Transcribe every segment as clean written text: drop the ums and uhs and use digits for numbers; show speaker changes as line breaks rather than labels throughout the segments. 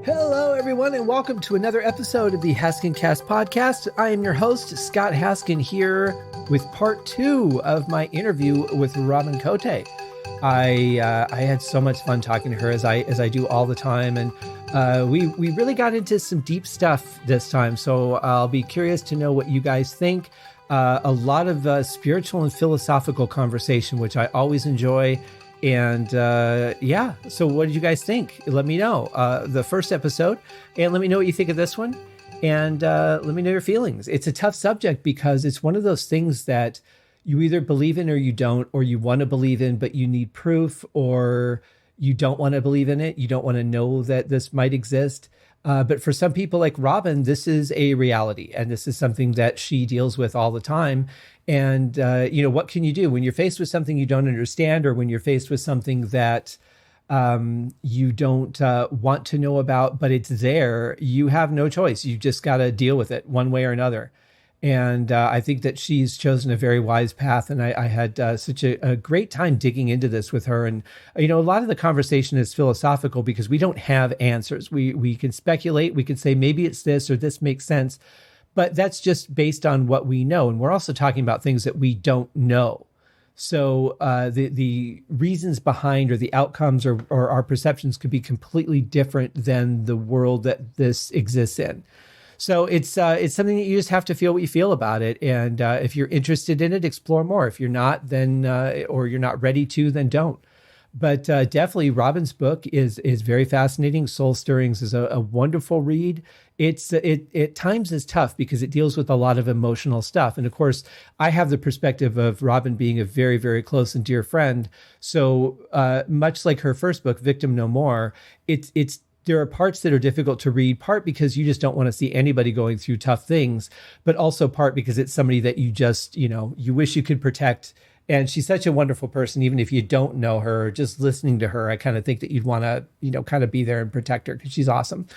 Hello, everyone, and welcome to another episode of the Haskincast podcast. I am your host, Scott Haskin, here with part 2 of my interview with Robin Cotè. I had so much fun talking to her, as I do all the time, and we really got into some deep stuff this time. So I'll be curious to know what you guys think. A lot of spiritual and philosophical conversation, which I always enjoy. And so what did you guys think? Let me know the first episode, and let me know what you think of this one, and let me know your feelings. It's a tough subject because it's one of those things that you either believe in or you don't, or you want to believe in, but you need proof, or you don't want to believe in it. You don't want to know that this might exist. But for some people like Robin, this is a reality, and this is something that she deals with all the time. And, what can you do when you're faced with something you don't understand, or when you're faced with something that you don't want to know about, but it's there? You have no choice. You just got to deal with it one way or another. And I think that she's chosen a very wise path. And I had such a great time digging into this with her. And, a lot of the conversation is philosophical because we don't have answers. We can speculate. We can say maybe it's this or this makes sense. But that's just based on what we know. And we're also talking about things that we don't know. So the reasons behind or the outcomes or our perceptions could be completely different than the world that this exists in. So it's something that you just have to feel what you feel about it. And if you're interested in it, explore more. If you're not, then or you're not ready to, then don't. But definitely, Robin's book is very fascinating. Soul Stirrings is a wonderful read. It at times is tough because it deals with a lot of emotional stuff. And of course, I have the perspective of Robin being a very, very close and dear friend. So much like her first book, Victim No More, there are parts that are difficult to read, part because you just don't want to see anybody going through tough things, but also part because it's somebody that you just, you wish you could protect. And she's such a wonderful person, even if you don't know her, just listening to her, I kind of think that you'd want to, kind of be there and protect her because she's awesome.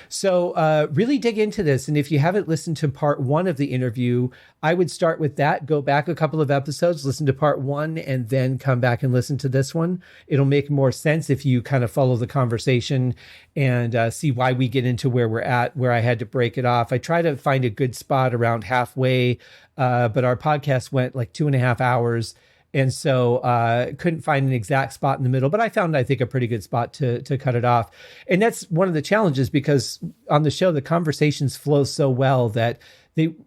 So really dig into this. And if you haven't listened to part 1 of the interview, I would start with that, go back a couple of episodes, listen to part 1, and then come back and listen to this one. It'll make more sense if you kind of follow the conversation and see why we get into where we're at, where I had to break it off. I try to find a good spot around halfway, but our podcast went like 2.5 hours. And so couldn't find an exact spot in the middle, but I found, I think, a pretty good spot to cut it off. And that's one of the challenges because on the show, the conversations flow so well that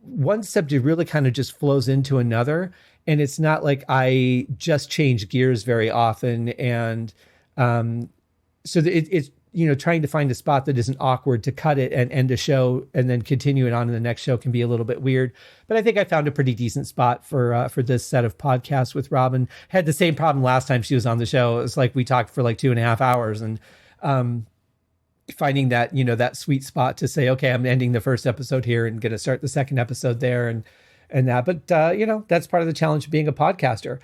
one subject really kind of just flows into another. And it's not like I just change gears very often. And so it's, trying to find a spot that isn't awkward to cut it and end a show and then continue it on in the next show can be a little bit weird. But I think I found a pretty decent spot for this set of podcasts with Robin. Had the same problem last time she was on the show. It was like we talked for like 2.5 hours and finding that, that sweet spot to say, okay, I'm ending the first episode here and going to start the second episode there and that. But, that's part of the challenge of being a podcaster.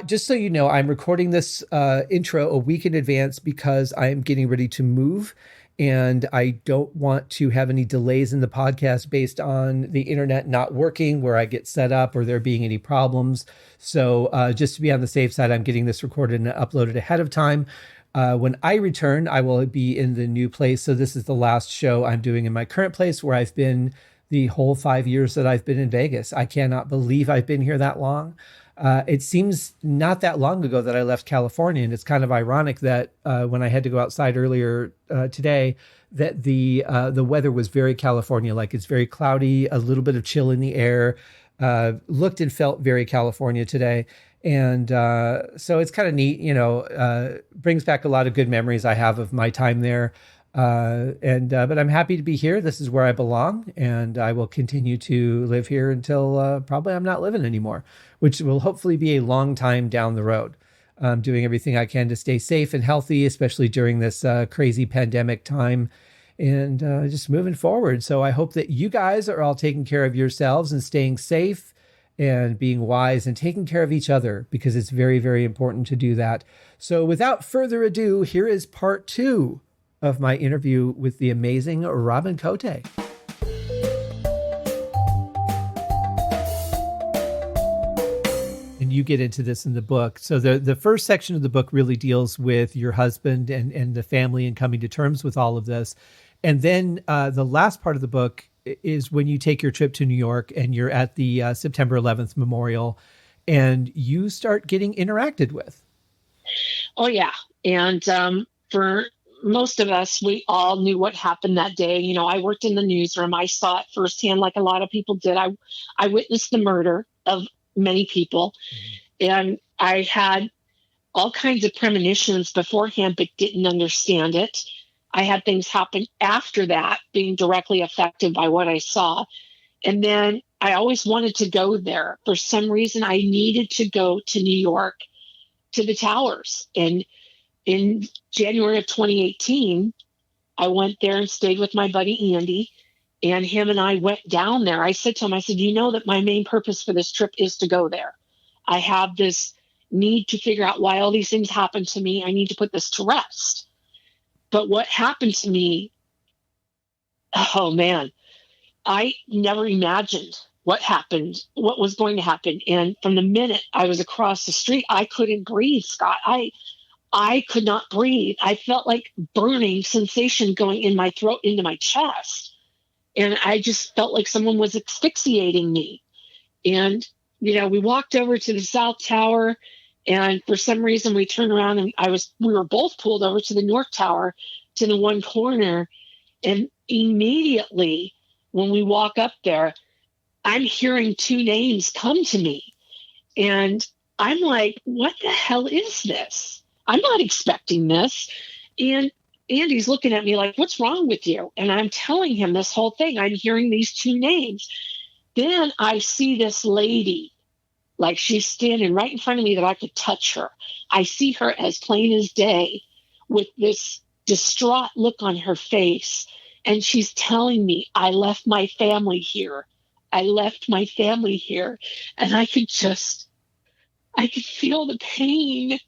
Just so you know, I'm recording this intro a week in advance because I'm getting ready to move and I don't want to have any delays in the podcast based on the internet not working where I get set up or there being any problems. So just to be on the safe side, I'm getting this recorded and uploaded ahead of time. When I return, I will be in the new place. So this is the last show I'm doing in my current place where I've been the whole 5 years that I've been in Vegas. I cannot believe I've been here that long. It seems not that long ago that I left California, and it's kind of ironic that when I had to go outside earlier today, that the weather was very California, like it's very cloudy, a little bit of chill in the air, looked and felt very California today. And so it's kind of neat, brings back a lot of good memories I have of my time there. But I'm happy to be here. This is where I belong, and I will continue to live here until probably I'm not living anymore, which will hopefully be a long time down the road. I'm doing everything I can to stay safe and healthy, especially during this crazy pandemic time, and just moving forward. So I hope that you guys are all taking care of yourselves and staying safe and being wise and taking care of each other, because it's very, very important to do that. So without further ado, here is part 2 of my interview with the amazing Robin Cotè. And and you get into this in the book. So the first section of the book really deals with your husband and the family and coming to terms with all of this. And then the last part of the book is when you take your trip to New York and you're at the September 11th memorial and you start getting interacted with.
Oh, yeah. And for most of us, we all knew what happened that day. You know, I worked in the newsroom. I saw it firsthand like a lot of people did. I witnessed the murder of many people. And I had all kinds of premonitions beforehand, but didn't understand it. I had things happen after that being directly affected by what I saw. And then I always wanted to go there. For some reason, I needed to go to New York, to the towers. And in January of 2018, I went there and stayed with my buddy Andy, and him and I went down there. I said to him, I said, you know that my main purpose for this trip is to go there. I have this need to figure out why all these things happened to me. I need to put this to rest. But what happened to me, oh man, I never imagined what happened, what was going to happen. And from the minute I was across the street, I couldn't breathe, Scott. I could not breathe. I felt like burning sensation going in my throat, into my chest. And I just felt like someone was asphyxiating me. And, you know, we walked over to the South Tower, and for some reason we turned around and we were both pulled over to the North Tower, to the one corner. And immediately when we walk up there, I'm hearing two names come to me. And I'm like, what the hell is this? I'm not expecting this. And Andy's looking at me like, what's wrong with you? And I'm telling him this whole thing. I'm hearing these two names. Then I see this lady, like she's standing right in front of me that I could touch her. I see her as plain as day with this distraught look on her face. And she's telling me, I left my family here. I left my family here. And I could feel the pain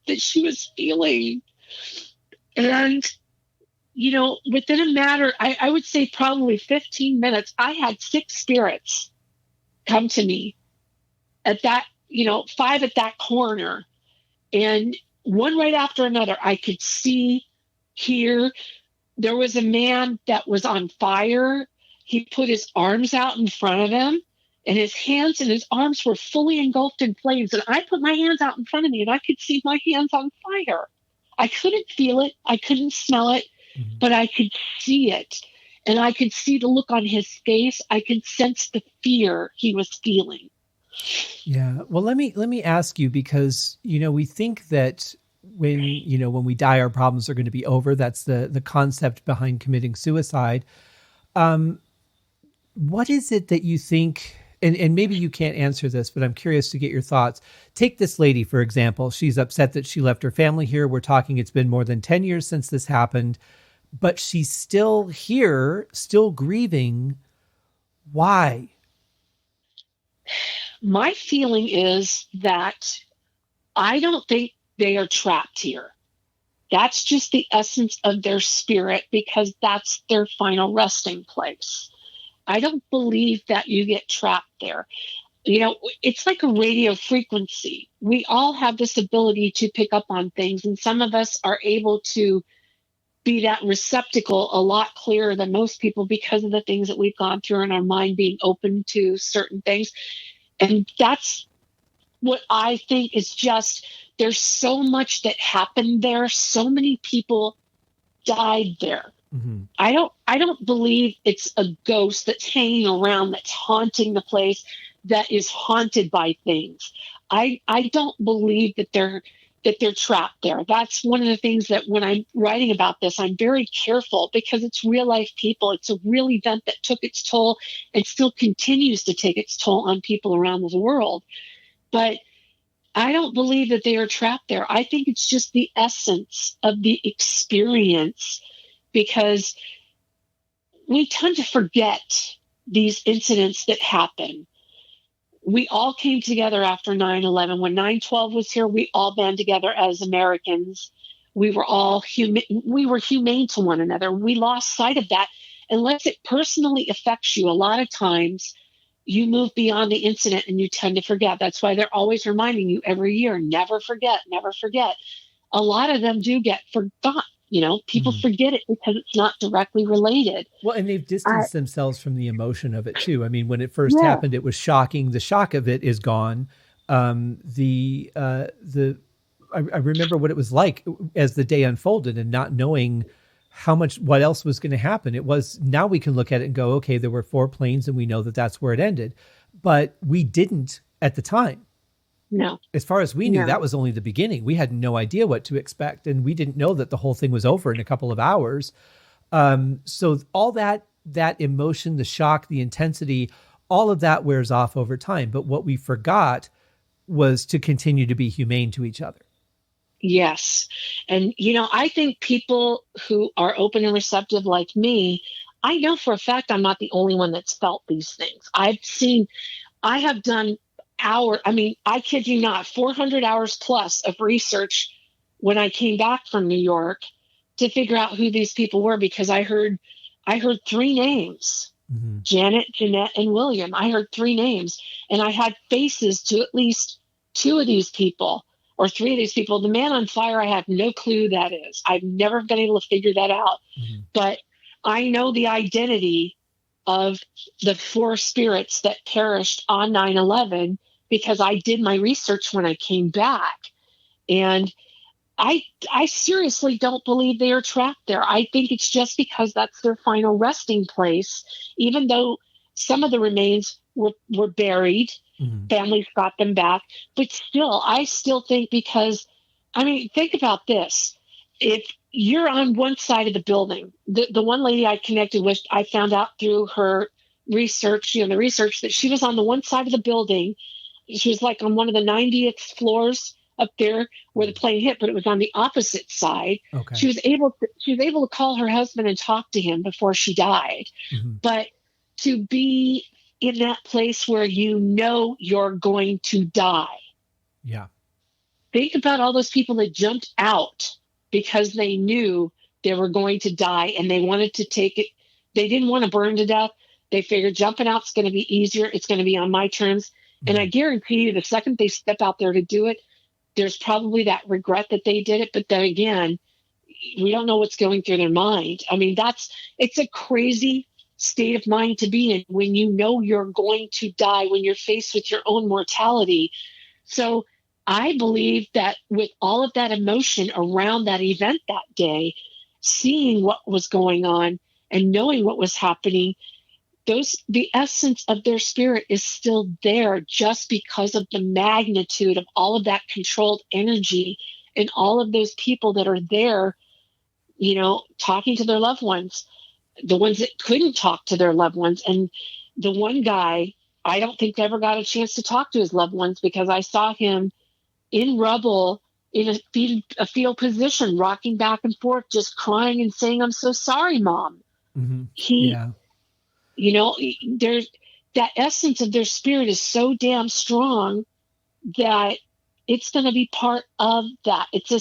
that she was feeling. And, you know, within a matter, I would say probably 15 minutes, I had 6 spirits come to me at that, 5 at that corner. And one right after another, I could see, hear. There was a man that was on fire. He put his arms out in front of him, and his hands and his arms were fully engulfed in flames. And I put my hands out in front of me, and I could see my hands on fire. I couldn't feel it. I couldn't smell it, but I could see it. And I could see the look on his face. I could sense the fear he was feeling.
Yeah. Well, let me ask you, because, we think that when we die, our problems are going to be over. That's the concept behind committing suicide. What is it that you think, and maybe you can't answer this, but I'm curious to get your thoughts. Take this lady, for example. She's upset that she left her family here. We're talking, it's been more than 10 years since this happened, but she's still here, still grieving. Why?
My feeling is that I don't think they are trapped here. That's just the essence of their spirit, because that's their final resting place. I don't believe that you get trapped there. It's like a radio frequency. We all have this ability to pick up on things, and some of us are able to be that receptacle a lot clearer than most people because of the things that we've gone through and our mind being open to certain things. And that's what I think is just, there's so much that happened there. So many people died there. Mm-hmm. I don't believe it's a ghost that's hanging around, that's haunting the place, that is haunted by things. I don't believe that they're trapped there. That's one of the things that when I'm writing about this, I'm very careful, because it's real life people. It's a real event that took its toll and still continues to take its toll on people around the world. But I don't believe that they are trapped there. I think it's just the essence of the experience, because we tend to forget these incidents that happen. We all came together after 9/11. When 9/12 was here, we all band together as Americans. We were all we were humane to one another. We lost sight of that unless it personally affects you. A lot of times, you move beyond the incident and you tend to forget. That's why they're always reminding you every year, never forget, never forget. A lot of them do get forgotten. People forget it because it's not directly related.
Well, and they've distanced themselves from the emotion of it too. I mean, when it first
Yeah.
happened, it was shocking. The shock of it is gone. I remember what it was like as the day unfolded and not knowing what else was going to happen. It was, now we can look at it and go, okay, there were 4 planes and we know that that's where it ended, but we didn't at the time.
No.
As far as we knew, that was only the beginning. We had no idea what to expect, and we didn't know that the whole thing was over in a couple of hours. So all that emotion, the shock, the intensity, all of that wears off over time. But what we forgot was to continue to be humane to each other.
Yes. And, I think people who are open and receptive like me, I know for a fact I'm not the only one that's felt these things. I have done I kid you not, 400 hours plus of research when I came back from New York to figure out who these people were, because I heard 3 names, Janet, Jeanette, and William. I heard 3 names, and I had faces to at least 2 of these people or 3 of these people. The man on fire, I have no clue who that is. I've never been able to figure that out, but I know the identity of the 4 spirits that perished on 9/11 because I did my research when I came back. And I seriously don't believe they are trapped there. I think it's just because that's their final resting place, even though some of the remains were buried. Families got them back. But still, I still think because, think about this. If you're on one side of the building, the one lady I connected with, I found out through her research, the research that she was on the one side of the building. She was like on one of the 90th floors up there where the plane hit, but it was on the opposite side.
Okay.
She was able to call her husband and talk to him before she died. But to be in that place where you're going to die.
Yeah.
Think about all those people that jumped out because they knew they were going to die and they wanted to take it. They didn't want to burn to death. They figured jumping out is going to be easier. It's going to be on my terms. And I guarantee you the second they step out there to do it, there's probably that regret that they did it. But then again, we don't know what's going through their mind. It's a crazy state of mind to be in when you know you're going to die, when you're faced with your own mortality. So I believe that with all of that emotion around that event that day, seeing what was going on and knowing what was happening, the essence of their spirit is still there just because of the magnitude of all of that controlled energy and all of those people that are there, talking to their loved ones, the ones that couldn't talk to their loved ones. And the one guy, I don't think ever got a chance to talk to his loved ones because I saw him in rubble in a fetal position, rocking back and forth, just crying and saying, "I'm so sorry, Mom." There's that essence of their spirit is so damn strong that it's going to be part of that. It's a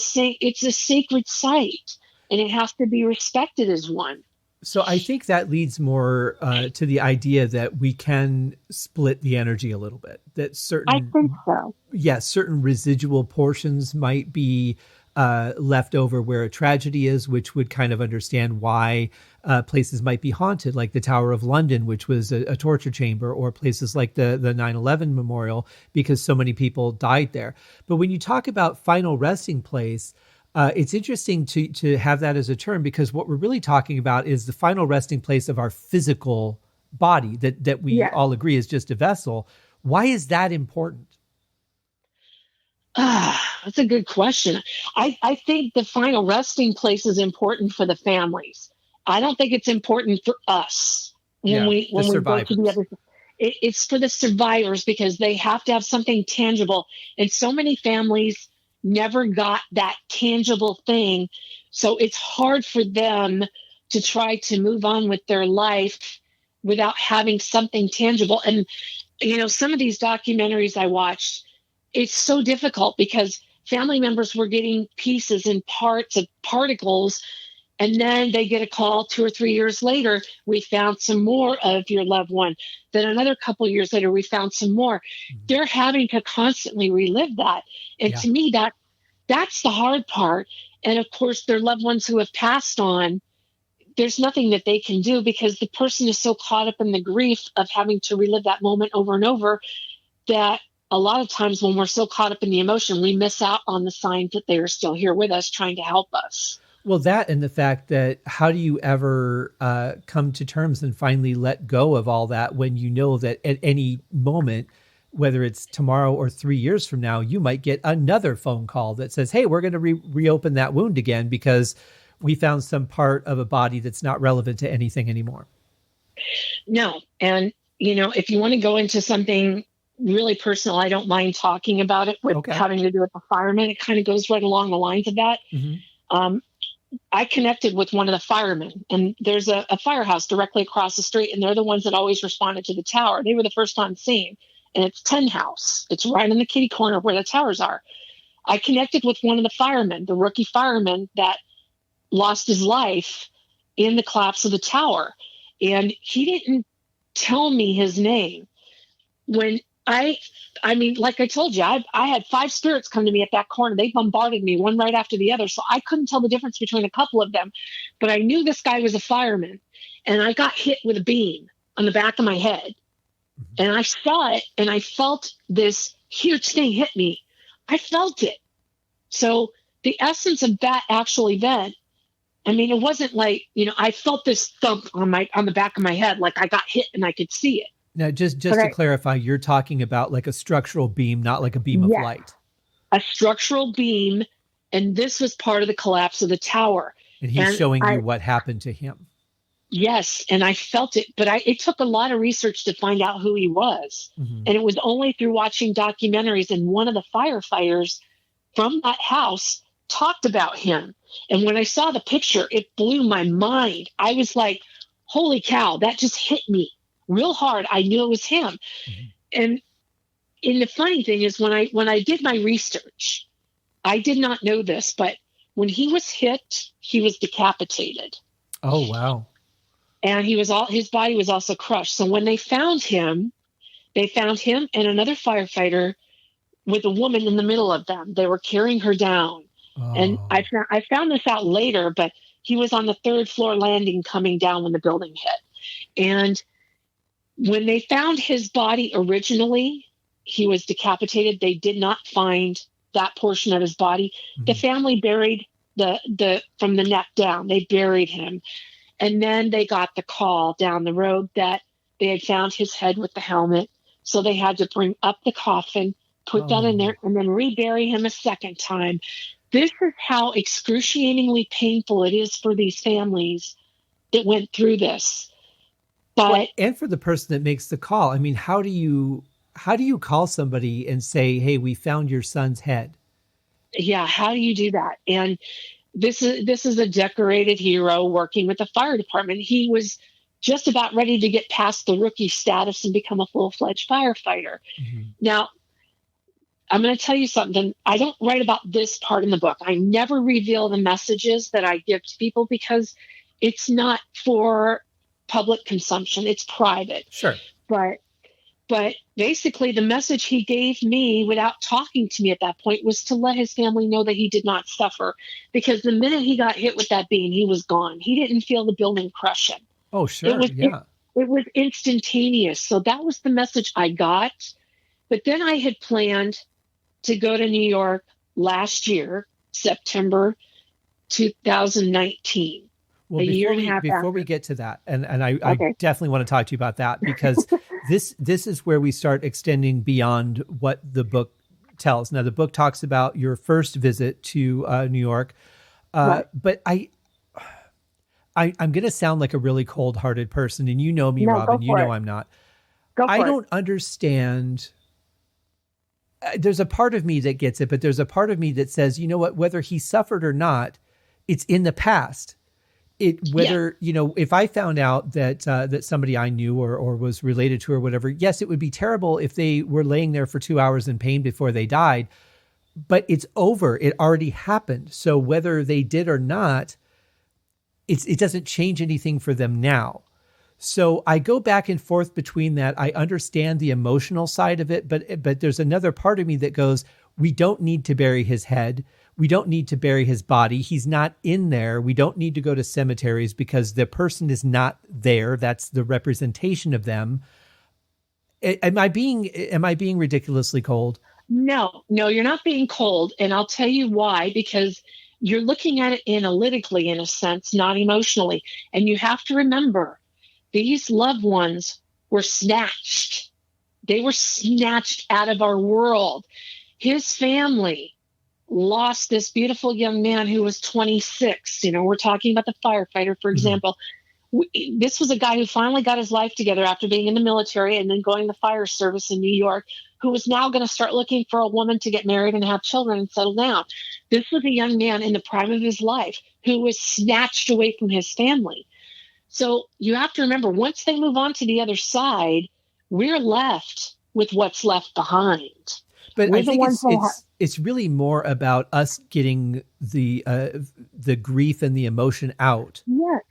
sacred site, and it has to be respected as one.
So I think that leads more to the idea that we can split the energy a little bit. That
I think so.
Yes, certain residual portions might be left over where a tragedy is, which would kind of understand why places might be haunted, like the Tower of London, which was a torture chamber, or places like the 9/11 memorial, because so many people died there. But when you talk about final resting place, it's interesting to have that as a term, because what we're really talking about is the final resting place of our physical body that we all agree is just a vessel. Why is that important?
That's a good question. I think the final resting place is important for the families. I don't think it's important for us when we go to the other. It's for the survivors because they have to have something tangible. And so many families never got that tangible thing. So it's hard for them to try to move on with their life without having something tangible. And, some of these documentaries I watched, it's so difficult because family members were getting pieces and parts of particles And then they get a call 2 or 3 years later, we found some more of your loved one. Then another couple of years later, we found some more. They're having to constantly relive that. And to me, that's the hard part. And of course, their loved ones who have passed on, there's nothing that they can do because the person is so caught up in the grief of having to relive that moment over and over that a lot of times when we're so caught up in the emotion, we miss out on the signs that they are still here with us trying to help us.
Well, that and the fact that how do you ever come to terms and finally let go of all that when you know that at any moment, whether it's tomorrow or 3 years from now, you might get another phone call that says, hey, we're going to reopen that wound again because we found some part of a body that's not relevant to anything anymore.
No. And, if you want to go into something really personal, I don't mind talking about it with having to do with the firemen. It kind of goes right along the lines of that. Mm-hmm. I connected with one of the firemen, and there's a firehouse directly across the street, and they're the ones that always responded to the tower. They were the first on scene, and it's 10 house. It's right in the kitty corner where the towers are. I connected with one of the firemen, the rookie fireman that lost his life in the collapse of the tower, and he didn't tell me his name. When I mean, like I told you, I had 5 spirits come to me at that corner. They bombarded me one right after the other. So I couldn't tell the difference between a couple of them, but I knew this guy was a fireman, and I got hit with a beam on the back of my head, and I saw it, and I felt this huge thing hit me. I felt it. So the essence of that actual event, I mean, it wasn't like, I felt this thump on the back of my head, like I got hit and I could see it.
Now, just to clarify, you're talking about like a structural beam, not like a beam of light.
A structural beam, and this was part of the collapse of the tower.
And he's showing you what happened to him.
Yes, and I felt it, but it took a lot of research to find out who he was. Mm-hmm. And it was only through watching documentaries, and one of the firefighters from that house talked about him. And when I saw the picture, it blew my mind. I was like, holy cow, that just hit me real hard. I knew it was him. Mm-hmm. And the funny thing is when I did my research, I did not know this, but when he was hit, he was decapitated.
Oh, wow.
And his body was also crushed. So when they found him and another firefighter with a woman in the middle of them. They were carrying her down. Oh. And I found this out later, but he was on the 3rd floor landing coming down when the building hit. And when they found his body originally, he was decapitated. They did not find that portion of his body. Mm-hmm. The family buried the from the neck down. They buried him. And then they got the call down the road that they had found his head with the helmet. So they had to bring up the coffin, put that in there, and then rebury him a second time. This is how excruciatingly painful it is for these families that went through this. But
and for the person that makes the call, I mean, how do you call somebody and say, "Hey, we found your son's head"?
Yeah, how do you do that? And this is a decorated hero working with the fire department. He was just about ready to get past the rookie status and become a full-fledged firefighter. Mm-hmm. Now, I'm going to tell you something. I don't write about this part in the book. I never reveal the messages that I give to people because it's not for public consumption. It's private.
Sure.
But basically the message he gave me without talking to me at that point was to let his family know that he did not suffer, because the minute he got hit with that beam, he was gone. He didn't feel the building crush him.
Oh, sure.
It was instantaneous. So that was the message I got. But then I had planned to go to New York last year, September 2019.
Well, before we get to that, and I definitely want to talk to you about that, because this is where we start extending beyond what the book tells. Now, the book talks about your first visit to New York, but I'm going to sound like a really cold-hearted person, and you know me, Robin. You know I'm not. I don't understand. There's a part of me that gets it, but there's a part of me that says, you know what? Whether he suffered or not, it's in the past. If I found out that somebody I knew or was related to or whatever, yes, it would be terrible if they were laying there for 2 hours in pain before they died, but it's over. It already happened. So whether they did or not, it doesn't change anything for them now. So I go back and forth between that. I understand the emotional side of it, but there's another part of me that goes, we don't need to bury his head. We don't need to bury his body. He's not in there. We don't need to go to cemeteries because the person is not there. That's the representation of them. Am I being ridiculously cold?
No, you're not being cold. And I'll tell you why, because you're looking at it analytically in a sense, not emotionally. And you have to remember, these loved ones were snatched. They were snatched out of our world. His family lost this beautiful young man who was 26. We're talking about the firefighter, for example. This was a guy who finally got his life together after being in the military and then going to the fire service in New York, who was now going to start looking for a woman to get married and have children and settle down. This was a young man in the prime of his life who was snatched away from his family. So you have to remember, once they move on to the other side, we're left with what's left behind.
But I think it's really more about us getting the grief and the emotion out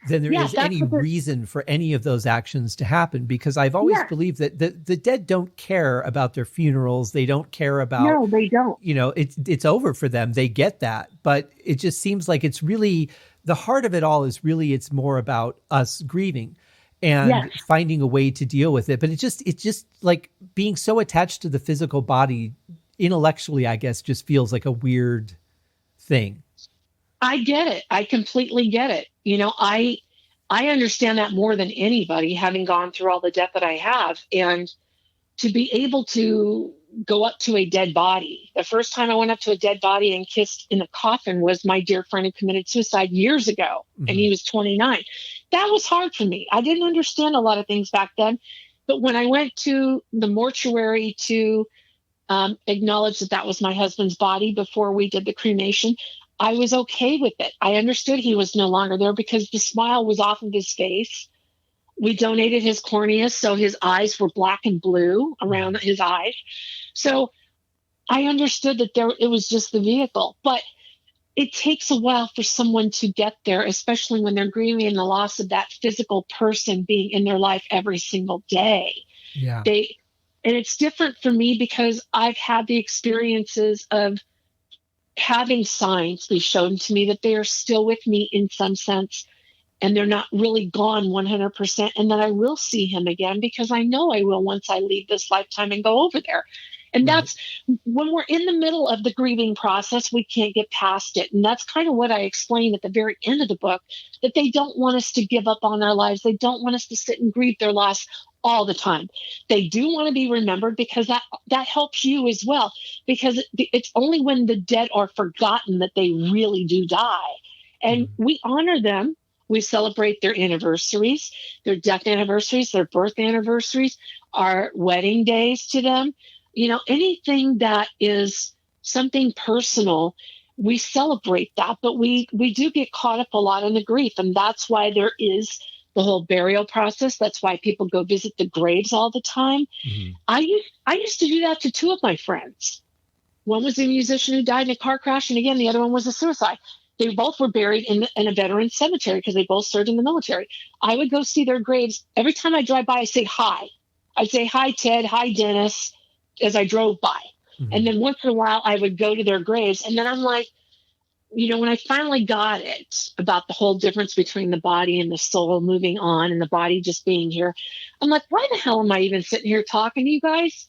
than there is any reason for any of those actions to happen. Because I've always believed that the dead don't care about their funerals. They don't care about.
No, they don't.
It's over for them. They get that, but it just seems like it's really the heart of it all is really it's more about us grieving and finding a way to deal with it. But it's just like being so attached to the physical body intellectually, I guess, just feels like a weird thing.
I get it. I completely get it. I understand that more than anybody, having gone through all the death that I have. And to be able to go up to a dead body. The first time I went up to a dead body and kissed in the coffin was my dear friend who committed suicide years ago. And he was 29. That was hard for me. I didn't understand a lot of things back then. But when I went to the mortuary to acknowledge that was my husband's body before we did the cremation, I was okay with it. I understood he was no longer there because the smile was off of his face. We donated his cornea, so his eyes were black and blue around his eyes. So I understood that it was just the vehicle. But it takes a while for someone to get there, especially when they're grieving the loss of that physical person being in their life every single day.
Yeah.
And it's different for me because I've had the experiences of having signs be shown to me that they are still with me in some sense, and they're not really gone 100%, and that I will see him again because I know I will once I leave this lifetime and go over there. And that's when we're in the middle of the grieving process, we can't get past it. And that's kind of what I explained at the very end of the book, that they don't want us to give up on our lives. They don't want us to sit and grieve their loss all the time. They do want to be remembered because that helps you as well, because it's only when the dead are forgotten that they really do die. And we honor them. We celebrate their anniversaries, their death anniversaries, their birth anniversaries, our wedding days to them. Anything that is something personal, we celebrate that, but we do get caught up a lot in the grief. And that's why there is the whole burial process. That's why people go visit the graves all the time. I used to do that to two of my friends. One was a musician who died in a car crash, and again, the other one was a suicide. They both were buried in a veteran cemetery because they both served in the military. I would go see their graves. Every time I drive by, I say hi. I'd say, hi, Ted. Hi, Dennis, as I drove by. And then once in a while, I would go to their graves. And then I'm like, when I finally got it about the whole difference between the body and the soul moving on and the body just being here, I'm like, why the hell am I even sitting here talking to you guys?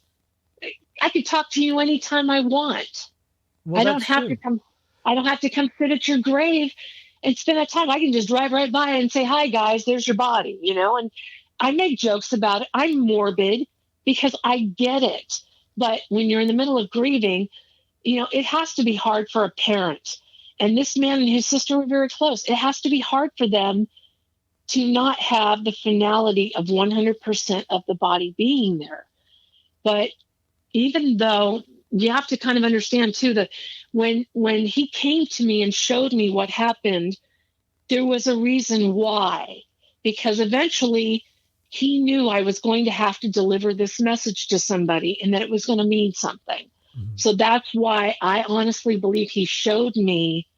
I could talk to you anytime I want.
Well,
I don't have to come sit at your grave and spend that time. I can just drive right by and say, hi, guys, there's your body, and I make jokes about it. I'm morbid because I get it. But when you're in the middle of grieving, it has to be hard for a parent. And this man and his sister were very close. It has to be hard for them to not have the finality of 100% of the body being there. But even though you have to kind of understand too, that when he came to me and showed me what happened, there was a reason why, because eventually he knew I was going to have to deliver this message to somebody and that it was going to mean something. So that's why I honestly believe he showed me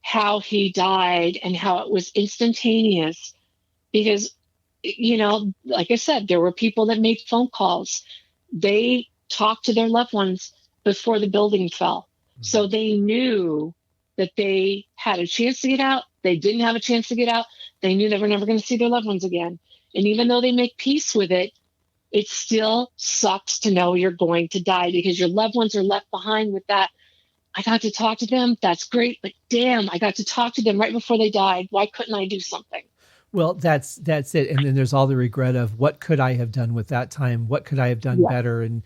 how he died and how it was instantaneous because, like I said, there were people that made phone calls. They talked to their loved ones before the building fell. So they knew that they had a chance to get out. They didn't have a chance to get out. They knew they were never going to see their loved ones again. And even though they make peace with it, it still sucks to know you're going to die because your loved ones are left behind with that. I got to talk to them. That's great. But damn, I got to talk to them right before they died. Why couldn't I do something?
Well, that's it. And then there's all the regret of what could I have done with that time? What could I have done better? And,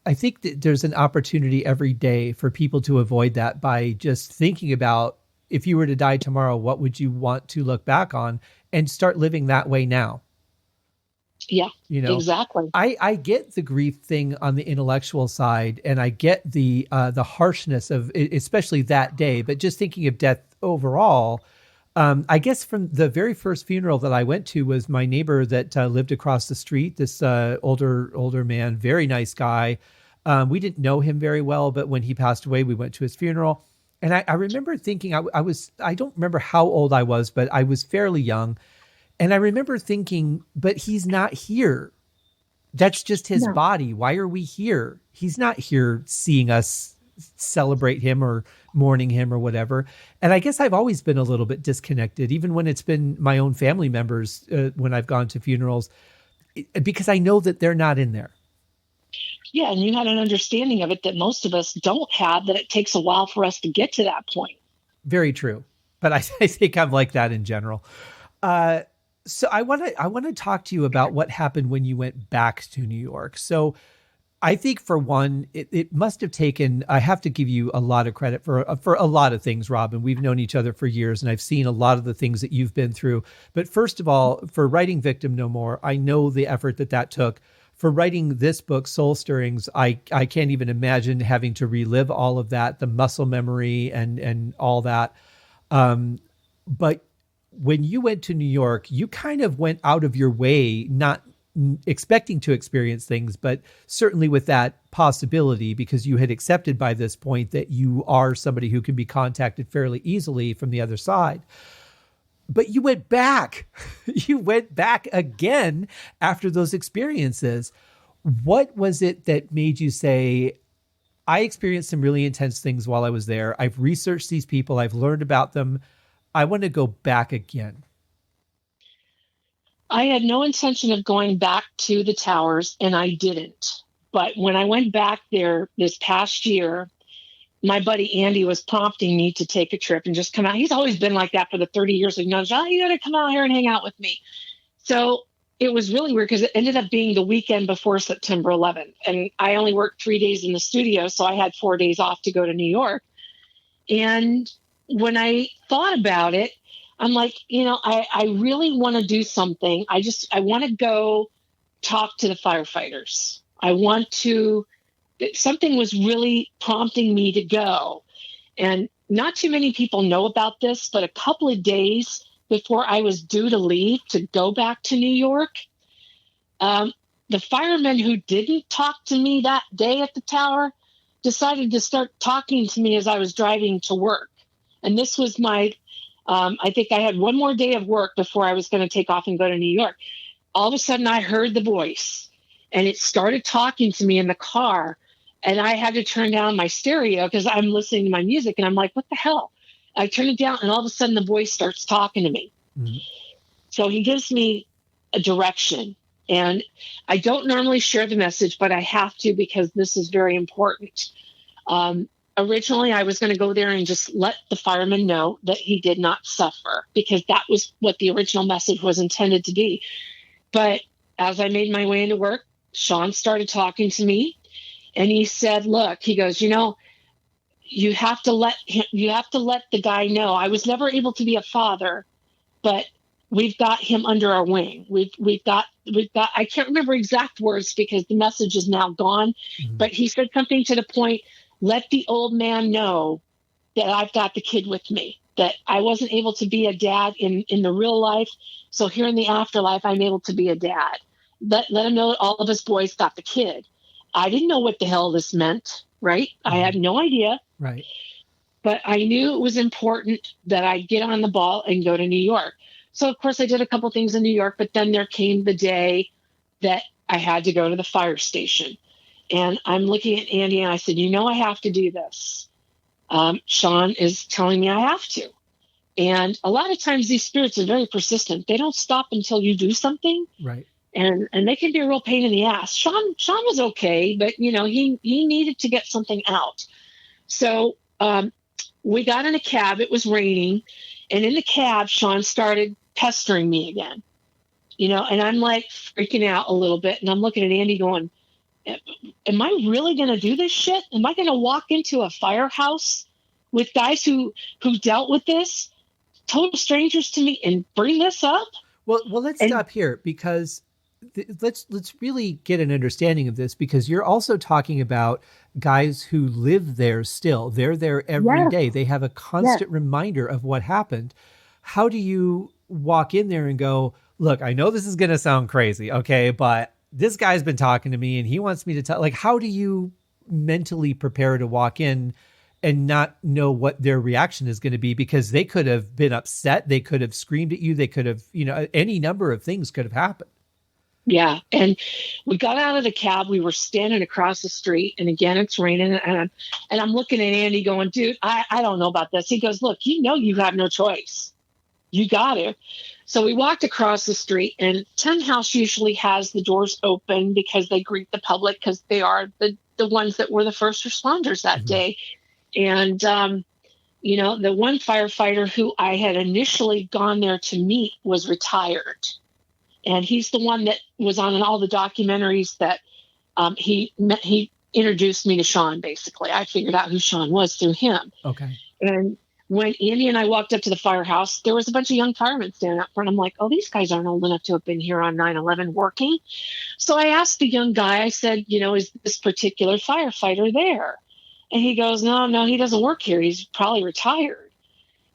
I think that there's an opportunity every day for people to avoid that by just thinking about, if you were to die tomorrow, what would you want to look back on, and start living that way now?
Yeah, exactly.
I get the grief thing on the intellectual side, and I get the harshness of it, especially that day. But just thinking of death overall, I guess from the very first funeral that I went to was my neighbor that lived across the street. This older man, very nice guy. We didn't know him very well, but when he passed away, we went to his funeral. And I remember thinking, I don't remember how old I was, but I was fairly young. And I remember thinking, but he's not here. That's just his body. Why are we here? He's not here seeing us celebrate him or mourning him or whatever. And I guess I've always been a little bit disconnected, even when it's been my own family members, when I've gone to funerals, because I know that they're not in there.
Yeah, and you had an understanding of it that most of us don't have, that it takes a while for us to get to that point.
Very true. But I think I'm like that in general. So I want to talk to you about what happened when you went back to New York. So I think, for one, it must have taken, I have to give you a lot of credit for a lot of things, Robin. We've known each other for years, and I've seen a lot of the things that you've been through. But first of all, for writing Victim No More, I know the effort that took. For writing this book, Soul Stirrings, I can't even imagine having to relive all of that, the muscle memory and all that. But when you went to New York, you kind of went out of your way, not expecting to experience things, but certainly with that possibility, because you had accepted by this point that you are somebody who can be contacted fairly easily from the other side. But you went back. You went back again after those experiences. What was it that made you say, I experienced some really intense things while I was there. I've researched these people. I've learned about them. I want to go back again.
I had no intention of going back to the towers, and I didn't. But when I went back there this past year, my buddy Andy was prompting me to take a trip and just come out. He's always been like that for the 30 years. He knows, you got to come out here and hang out with me. So it was really weird because it ended up being the weekend before September 11th. And I only worked 3 days in the studio, so I had 4 days off to go to New York. And when I thought about it, I'm like, I really want to do something. I want to go talk to the firefighters. Something was really prompting me to go. And not too many people know about this, but a couple of days before I was due to leave to go back to New York, the firemen who didn't talk to me that day at the tower decided to start talking to me as I was driving to work. And this was I think I had one more day of work before I was going to take off and go to New York. All of a sudden I heard the voice, and it started talking to me in the car. And I had to turn down my stereo because I'm listening to my music, and I'm like, what the hell? I turn it down, and all of a sudden the voice starts talking to me. Mm-hmm. So he gives me a direction, and I don't normally share the message, but I have to because this is very important. Originally, I was going to go there and just let the fireman know that he did not suffer, because that was what the original message was intended to be. But as I made my way into work, Sean started talking to me, and he said, look, he goes, you have to let the guy know. I was never able to be a father, but we've got him under our wing. We've got, I can't remember exact words because the message is now gone, mm-hmm. but he said something to the point, let the old man know that I've got the kid with me, that I wasn't able to be a dad in the real life. So here in the afterlife, I'm able to be a dad. Let him know that all of us boys got the kid. I didn't know what the hell this meant, right? Mm-hmm. I had no idea.
Right.
but I knew it was important that I get on the ball and go to New York. So, of course, I did a couple things in New York, but then there came the day that I had to go to the fire station. And I'm looking at Andy and I said, I have to do this. Sean is telling me I have to. And a lot of times these spirits are very persistent. They don't stop until you do something.
Right.
And they can be a real pain in the ass. Sean was okay, but he needed to get something out. So we got in a cab. It was raining. And in the cab, Sean started pestering me again. And I'm like freaking out a little bit. And I'm looking at Andy going, am I really going to do this shit? Am I going to walk into a firehouse with guys who dealt with this, total strangers to me, and bring this up?
Well, let's stop here, because let's really get an understanding of this, because you're also talking about guys who live there still. They're there every day. They have a constant reminder of what happened. How do you walk in there and go, look, I know this is going to sound crazy, okay, but this guy's been talking to me and he wants me to tell, like, how do you mentally prepare to walk in and not know what their reaction is going to be? Because they could have been upset. They could have screamed at you. They could have, any number of things could have happened.
Yeah. And we got out of the cab. We were standing across the street. And again, it's raining. And I'm looking at Andy going, dude, I don't know about this. He goes, look, you have no choice. You got it. So we walked across the street, and Ten House usually has the doors open because they greet the public, because they are the ones that were the first responders that day. And, the one firefighter who I had initially gone there to meet was retired. And he's the one that was on all the documentaries that he introduced me to Sean, basically. I figured out who Sean was through him.
Okay.
And when Andy and I walked up to the firehouse, there was a bunch of young firemen standing up front. I'm like, oh, these guys aren't old enough to have been here on 9/11 working. So I asked the young guy, I said, is this particular firefighter there? And he goes, no, he doesn't work here. He's probably retired.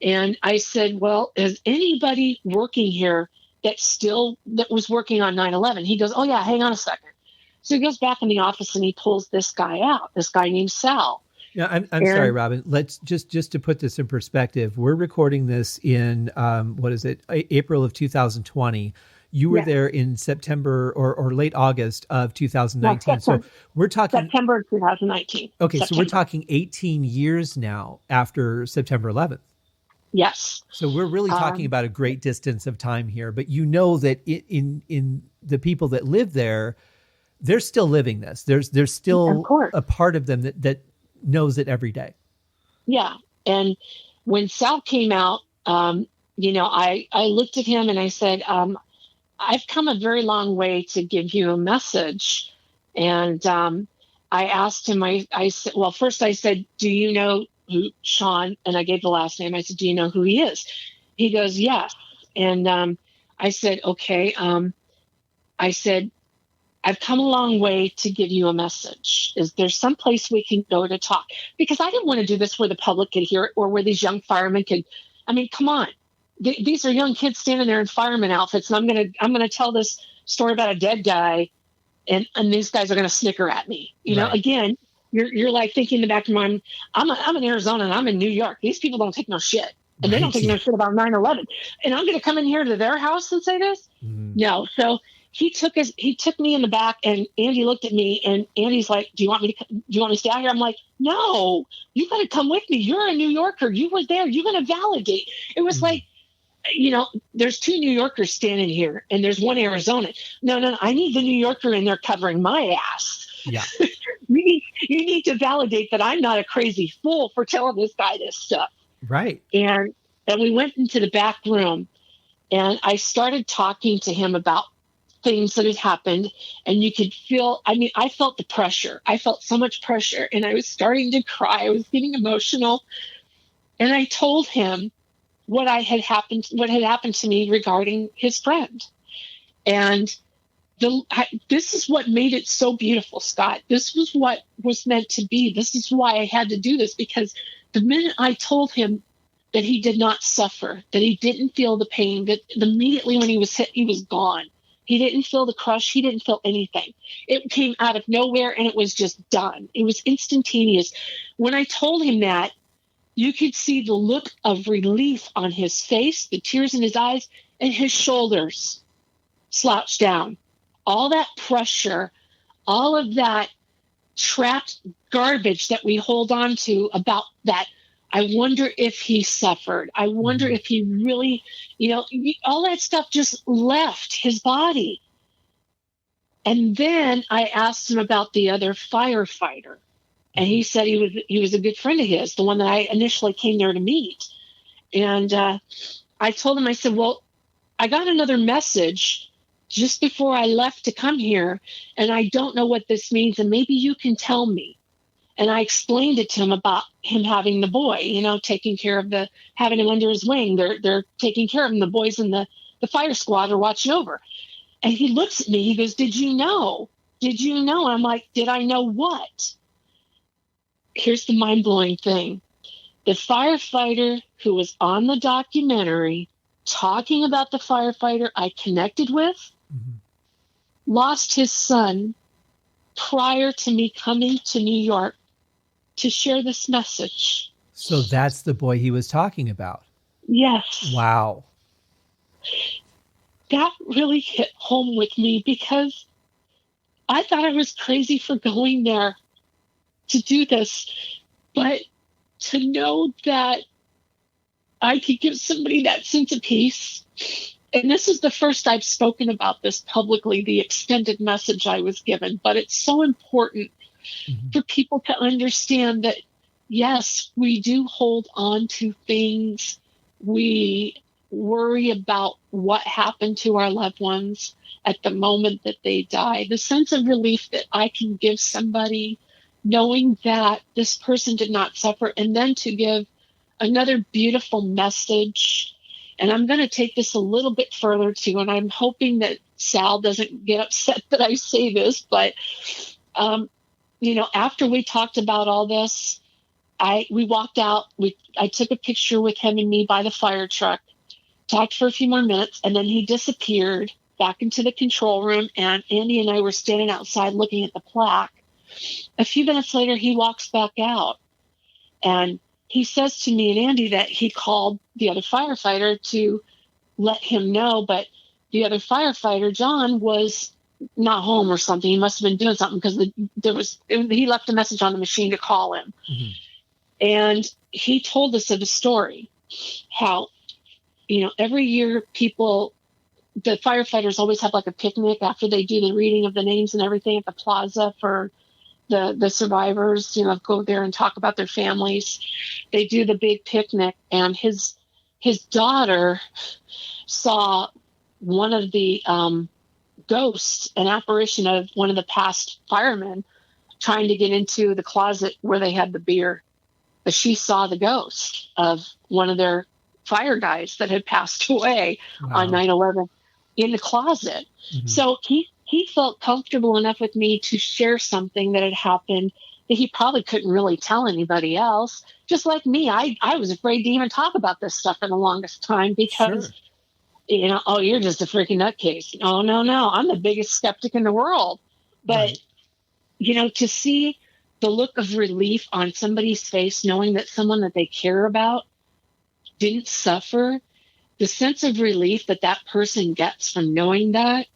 And I said, well, is anybody working here that was working on 9/11? He goes, oh, yeah, hang on a second. So he goes back in the office and he pulls this guy out, this guy named Sal.
Yeah, I'm sorry, Robin. Let's just to put this in perspective. We're recording this in April of 2020. You were there in September or late August of 2019.
No,
so we're talking
September 2019.
Okay, so we're talking 18 years now after September 11th.
Yes.
So we're really talking about a great distance of time here. But that in the people that live there, they're still living this. There's still a part of them that knows it every day.
Yeah. And when Sal came out, I looked at him and I said, I've come a very long way to give you a message. And I asked him, I said, well, first I said, do you know who Sean? And I gave the last name. I said, do you know who he is? He goes, yes. And I said, okay. I said, I've come a long way to give you a message. Is there some place we can go to talk? Because I didn't want to do this where the public could hear it, or where these young firemen could. I mean, come on. These are young kids standing there in fireman outfits, and I'm gonna tell this story about a dead guy, and these guys are gonna snicker at me. Again, you're like thinking in the back of your mind, I'm in Arizona and I'm in New York. These people don't take no shit, and they don't take no shit about 9/11. And I'm gonna come in here to their house and say this? Mm-hmm. No. So he took me in the back, and Andy looked at me, and Andy's like, do you want me to stay out here? I'm like, no, you got to come with me. You're a New Yorker. You were there. You're going to validate. It was like, there's two New Yorkers standing here and there's one Arizona. No, I need the New Yorker in there covering my ass.
Yeah.
You need to validate that I'm not a crazy fool for telling this guy this stuff.
Right.
And we went into the back room, and I started talking to him about things that had happened, and you could feel, I felt the pressure. I felt so much pressure, and I was starting to cry. I was getting emotional. And I told him what had happened to me regarding his friend. And this is what made it so beautiful, Scott. This was what was meant to be. This is why I had to do this, because the minute I told him that he did not suffer, that he didn't feel the pain, that immediately when he was hit, he was gone. He didn't feel the crush. He didn't feel anything. It came out of nowhere, and it was just done. It was instantaneous. When I told him that, You could see the look of relief on his face, the tears in his eyes, and his shoulders slouched down. All that pressure, all of that trapped garbage that we hold on to about that. I wonder if he suffered. I wonder if he really, all that stuff just left his body. And then I asked him about the other firefighter. And he said he was a good friend of his, the one that I initially came there to meet. And I told him, I said, well, I got another message just before I left to come here, and I don't know what this means, and maybe you can tell me. And I explained it to him about him having the boy, taking care of having him under his wing. They're taking care of him. The boys in the fire squad are watching over. And he looks at me, he goes, did you know? Did you know? And I'm like, did I know what? Here's the mind-blowing thing. The firefighter who was on the documentary talking about the firefighter I connected with lost his son prior to me coming to New York to share this message.
So that's the boy he was talking about.
Yes.
Wow.
That really hit home with me because I thought I was crazy for going there to do this, but to know that I could give somebody that sense of peace. And this is the first I've spoken about this publicly, the extended message I was given, but it's so important for people to understand that, yes, we do hold on to things. We worry about what happened to our loved ones at the moment that they die. The sense of relief that I can give somebody knowing that this person did not suffer, and then to give another beautiful message. And I'm going to take this a little bit further too, and I'm hoping that Sal doesn't get upset that I say this, but after we talked about all this, we walked out. I took a picture with him and me by the fire truck, talked for a few more minutes, and then he disappeared back into the control room, and Andy and I were standing outside looking at the plaque. A few minutes later, he walks back out, and he says to me and Andy that he called the other firefighter to let him know, but the other firefighter, John, was not home or something. He must have been doing something because he left a message on the machine to call him. And he told us of a story, how, every year the firefighters always have like a picnic after they do the reading of the names and everything at the plaza for the survivors, go there and talk about their families. They do the big picnic, and his daughter saw one of the ghosts, an apparition of one of the past firemen trying to get into the closet where they had the beer. But she saw the ghost of one of their fire guys that had passed away on 9/11 in the closet. So he felt comfortable enough with me to share something that had happened that he probably couldn't really tell anybody else. Just like me, I was afraid to even talk about this stuff for the longest time because, oh, you're just a freaking nutcase. Oh, no, I'm the biggest skeptic in the world. But, to see the look of relief on somebody's face, knowing that someone that they care about didn't suffer, the sense of relief that person gets from knowing that,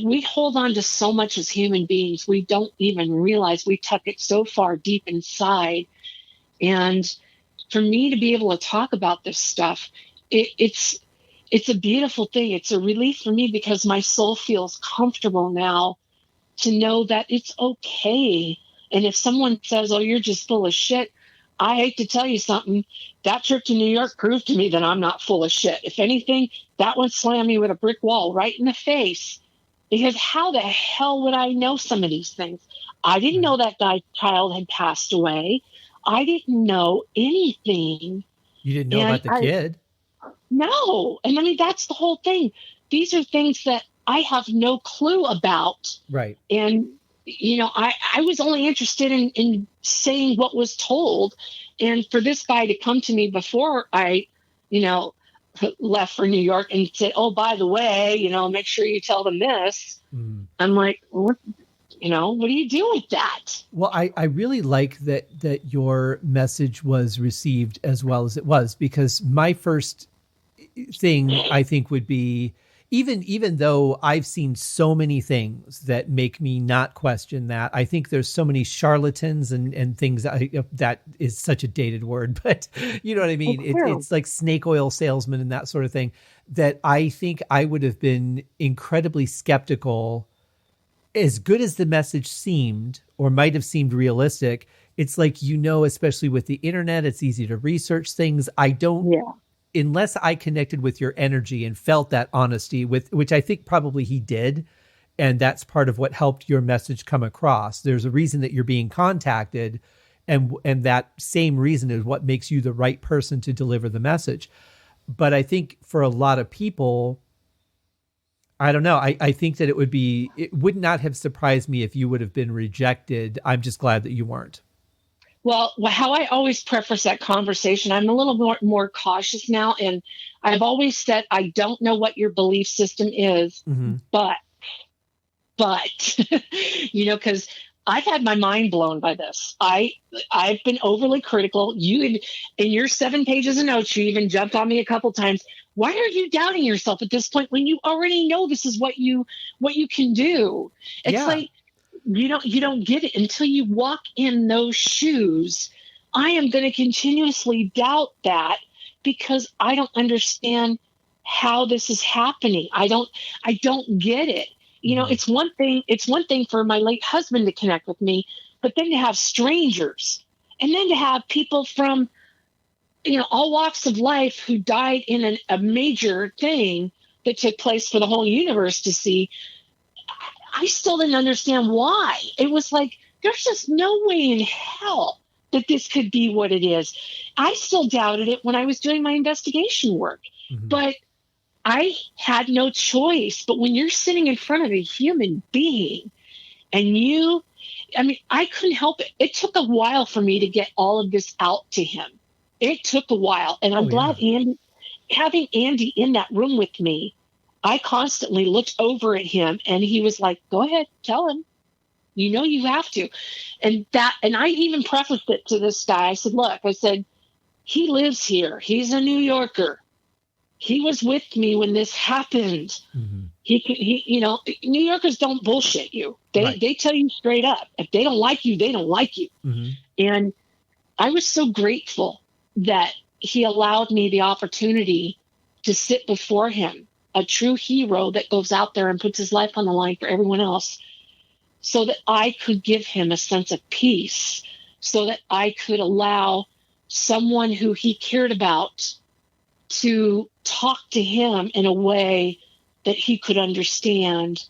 we hold on to so much as human beings. We don't even realize we tuck it so far deep inside. And for me to be able to talk about this stuff, it's a beautiful thing. It's a relief for me because my soul feels comfortable now to know that it's okay. And if someone says, oh, you're just full of shit, I hate to tell you something. That trip to New York proved to me that I'm not full of shit. If anything, that one slammed me with a brick wall right in the face. Because how the hell would I know some of these things? I didn't know that child had passed away. I didn't know anything.
You didn't know about the kid?
No. And I mean, that's the whole thing. These are things that I have no clue about.
Right.
And, I was only interested in saying what was told. And for this guy to come to me before I, left for New York and said, oh, by the way, make sure you tell them this. I'm like, what? What do you do with that?
Well, I really like that your message was received as well as it was, because my first thing I think would be, even though I've seen so many things that make me not question that, I think there's so many charlatans and things that is such a dated word, but you know what I mean? It's like snake oil salesman and that sort of thing, that I think I would have been incredibly skeptical. As good as the message seemed, or might have seemed realistic, it's like, especially with the internet, it's easy to research things. Unless I connected with your energy and felt that honesty, which I think probably he did. And that's part of what helped your message come across. There's a reason that you're being contacted. And that same reason is what makes you the right person to deliver the message. But I think for a lot of people, I don't know. I think that it would not have surprised me if you would have been rejected. I'm just glad that you weren't.
Well, how I always preface that conversation, I'm a little more cautious now. And I've always said, I don't know what your belief system is, but, because I've had my mind blown by this. I've been overly critical. In your 7 pages of notes, you even jumped on me a couple times. Why are you doubting yourself at this point when you already know this is what you can do? It's like, you don't get it until you walk in those shoes. I am going to continuously doubt that because I don't understand how this is happening. I don't get it. It's one thing for my late husband to connect with me, but then to have strangers, and then to have people from, all walks of life who died in a major thing that took place for the whole universe to see. I still didn't understand why. It was like, there's just no way in hell that this could be what it is. I still doubted it when I was doing my investigation work, but I had no choice. But when you're sitting in front of a human being and I couldn't help it. It took a while for me to get all of this out to him. It took a while. And I'm glad having Andy in that room with me, I constantly looked over at him and he was like, go ahead, tell him, you have to. And I even prefaced it to this guy. I said, look, he lives here. He's a New Yorker. He was with me when this happened. New Yorkers don't bullshit you. They tell you straight up. If they don't like you, they don't like you. And I was so grateful that he allowed me the opportunity to sit before him, a true hero that goes out there and puts his life on the line for everyone else, so that I could give him a sense of peace, so that I could allow someone who he cared about to talk to him in a way that he could understand.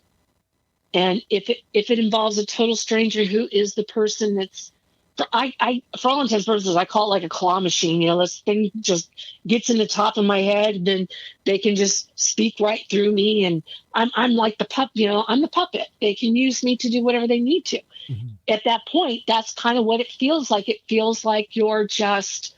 And if it involves a total stranger who is the person that's, for all intents and purposes, I call it like a claw machine. This thing just gets in the top of my head, and then they can just speak right through me. And I'm like the I'm the puppet. They can use me to do whatever they need to. At that point, that's kind of what it feels like. It feels like you're just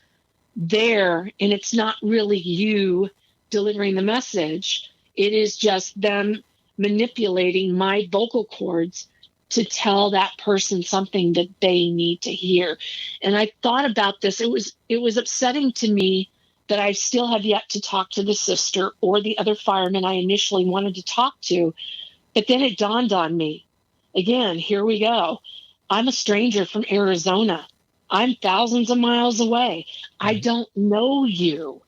there, and it's not really you delivering the message. It is just them manipulating my vocal cords to tell that person something that they need to hear. And I thought about this. It was upsetting to me that I still have yet to talk to the sister or the other firemen I initially wanted to talk to. But then it dawned on me, again, here we go. I'm a stranger from Arizona. I'm thousands of miles away. I don't know you.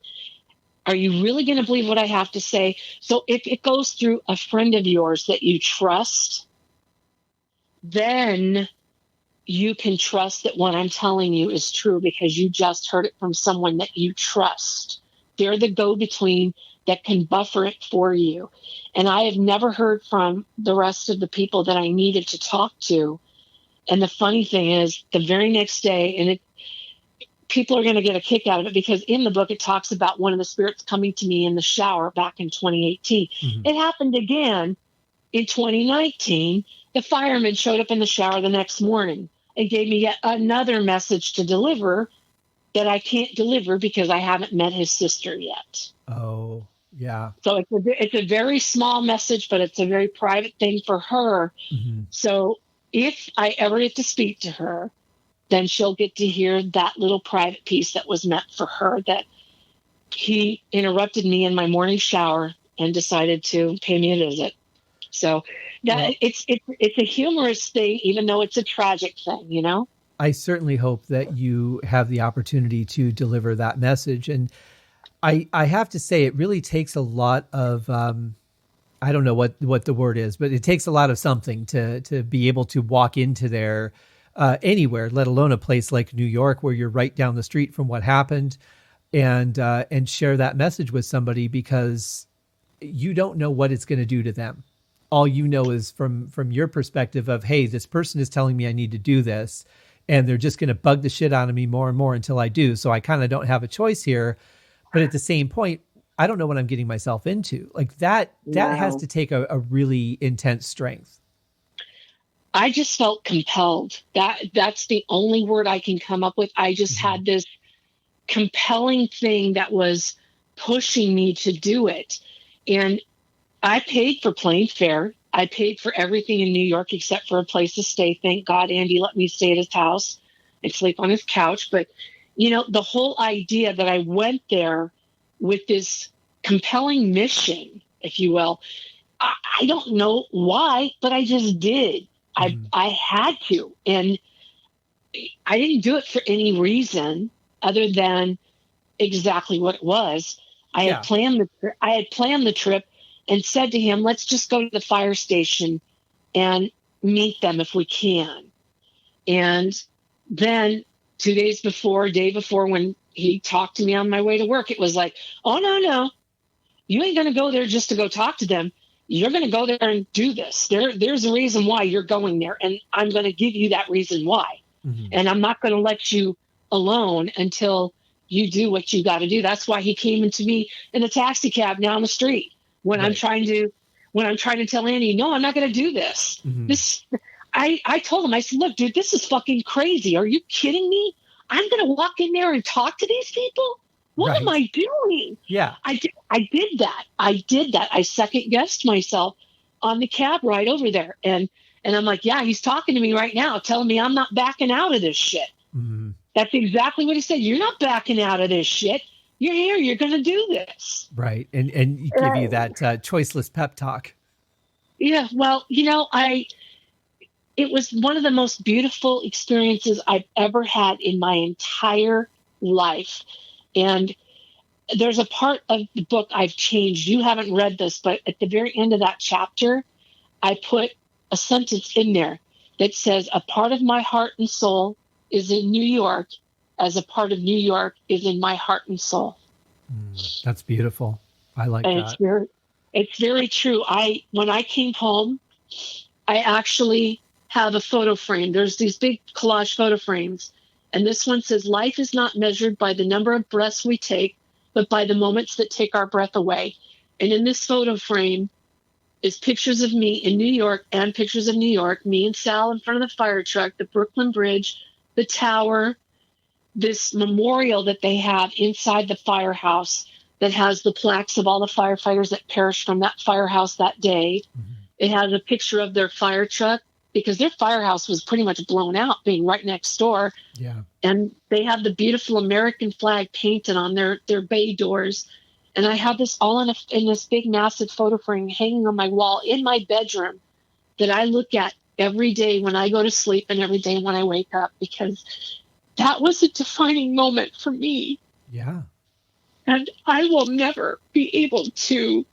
Are you really going to believe what I have to say? So if it goes through a friend of yours that you trust, then you can trust that what I'm telling you is true because you just heard it from someone that you trust. They're the go-between that can buffer it for you. And I have never heard from the rest of the people that I needed to talk to. And the funny thing is, the very next day, and people are going to get a kick out of it because in the book it talks about one of the spirits coming to me in the shower back in 2018. It happened again in 2019. The fireman showed up in the shower the next morning and gave me yet another message to deliver that I can't deliver because I haven't met his sister yet.
Oh, yeah.
So it's a very small message, but it's a very private thing for her. So if I ever get to speak to her, then she'll get to hear that little private piece that was meant for her, that he interrupted me in my morning shower and decided to pay me a visit. So that it's a humorous thing, even though it's a tragic thing, you know?
I certainly hope that you have the opportunity to deliver that message. And I have to say, it really takes a lot of, I don't know what the word is, but it takes a lot of something to be able to walk into there anywhere, let alone a place like New York, where you're right down the street from what happened, and share that message with somebody, because you don't know what it's going to do to them. All you know is from your perspective of, hey, this person is telling me I need to do this, and they're just going to bug the shit out of me more and more until I do. So I kind of don't have a choice here. But at the same point, I don't know what I'm getting myself into. Like that has to take a really intense strength.
I just felt compelled. That's the only word I can come up with. I just had this compelling thing that was pushing me to do it. And I paid for plane fare. I paid for everything in New York except for a place to stay. Thank God Andy let me stay at his house and sleep on his couch. But, you know, the whole idea that I went there with this compelling mission, if you will, I don't know why, but I just did. I had to. And I didn't do it for any reason other than exactly what it was. I had planned the trip and said to him, let's just go to the fire station and meet them if we can. And then 2 days before, day before, when he talked to me on my way to work, it was like, oh, no, you ain't going to go there just to go talk to them. You're going to go there and do this. There's a reason why you're going there. And I'm going to give you that reason why. Mm-hmm. And I'm not going to let you alone until you do what you got to do. That's why he came into me in a taxi cab down the street when I'm trying to tell Andy, no, I'm not going to do this. Mm-hmm. I told him, I said, look, dude, this is fucking crazy. Are you kidding me? I'm going to walk in there and talk to these people? What am I doing?
Yeah.
I did that. I second guessed myself on the cab ride over there. And I'm like, yeah, he's talking to me right now, telling me I'm not backing out of this shit. Mm-hmm. That's exactly what he said. You're not backing out of this shit. You're here. You're going to do this.
Right. And he give you that choiceless pep talk.
Yeah. Well, you know, it was one of the most beautiful experiences I've ever had in my entire life. And there's a part of the book I've changed. You haven't read this, but at the very end of that chapter, I put a sentence in there that says, a part of my heart and soul is in New York, as a part of New York is in my heart and soul.
That's beautiful. I like that.
It's very true. When I came home, I actually have a photo frame. There's these big collage photo frames. And this one says, life is not measured by the number of breaths we take, but by the moments that take our breath away. And in this photo frame is pictures of me in New York and pictures of New York, me and Sal in front of the fire truck, the Brooklyn Bridge, the tower, this memorial that they have inside the firehouse that has the plaques of all the firefighters that perished from that firehouse that day. Mm-hmm. It has a picture of their fire truck, because their firehouse was pretty much blown out, being right next door. Yeah. And they have the beautiful American flag painted on their bay doors. And I have this all in this big, massive photo frame hanging on my wall in my bedroom that I look at every day when I go to sleep and every day when I wake up, because that was a defining moment for me.
Yeah.
And I will never be able to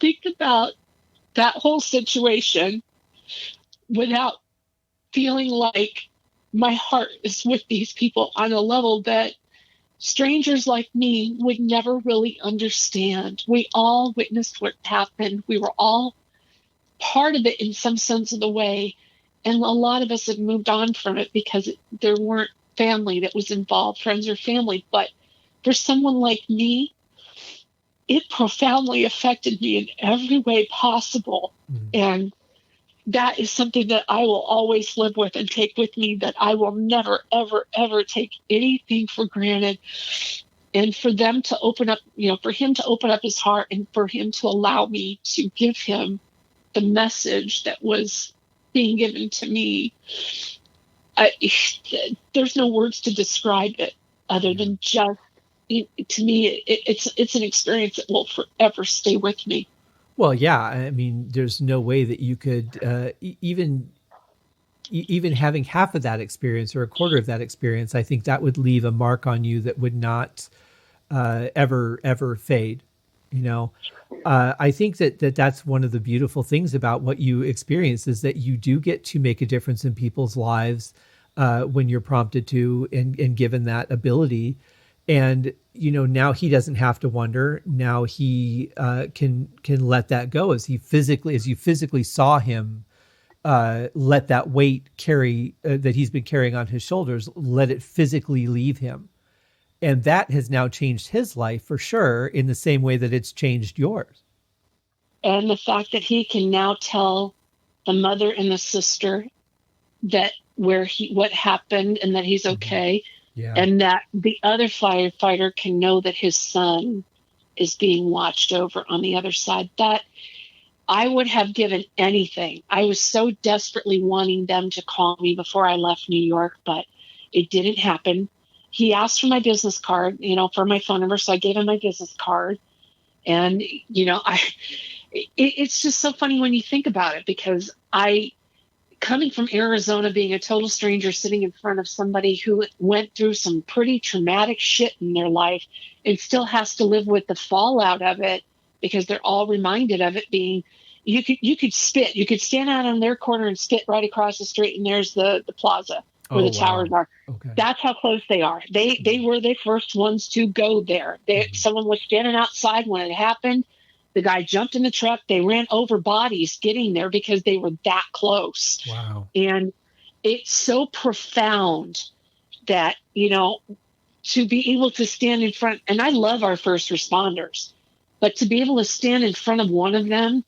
think about that whole situation without feeling like my heart is with these people on a level that strangers like me would never really understand. We all witnessed what happened. We were all part of it in some sense of the way. And a lot of us have moved on from it because there weren't family that was involved, friends or family. But for someone like me, it profoundly affected me in every way possible. Mm-hmm. And that is something that I will always live with and take with me, that I will never, ever, ever take anything for granted. And for them to open up, for him to open up his heart and for him to allow me to give him the message that was being given to me, I, there's no words to describe it other than just, to me, it's an experience that will forever stay with me.
Well, yeah. I mean, there's no way that you could even having half of that experience or a quarter of that experience. I think that would leave a mark on you that would not ever fade. I think that's one of the beautiful things about what you experience is that you do get to make a difference in people's lives when you're prompted to and given that ability. And, now he doesn't have to wonder. Now he can let that go as you physically saw him let that weight carry that he's been carrying on his shoulders, let it physically leave him. And that has now changed his life for sure in the same way that it's changed yours.
And the fact that he can now tell the mother and the sister that what happened and that he's okay.
Yeah.
And that the other firefighter can know that his son is being watched over on the other side. That I would have given anything. I was so desperately wanting them to call me before I left New York, but it didn't happen. He asked for my business card, for my phone number. So I gave him my business card. And, it's just so funny when you think about it, because coming from Arizona, being a total stranger, sitting in front of somebody who went through some pretty traumatic shit in their life and still has to live with the fallout of it, because they're all reminded of it being, you could spit, you could stand out on their corner and spit right across the street, and there's the plaza where the towers are.
Okay.
That's how close they are. They were the first ones to go there. Someone was standing outside when it happened. The guy jumped in the truck. They ran over bodies getting there because they were that close.
Wow.
And it's so profound that, to be able to stand in front, and I love our first responders, but to be able to stand in front of one of them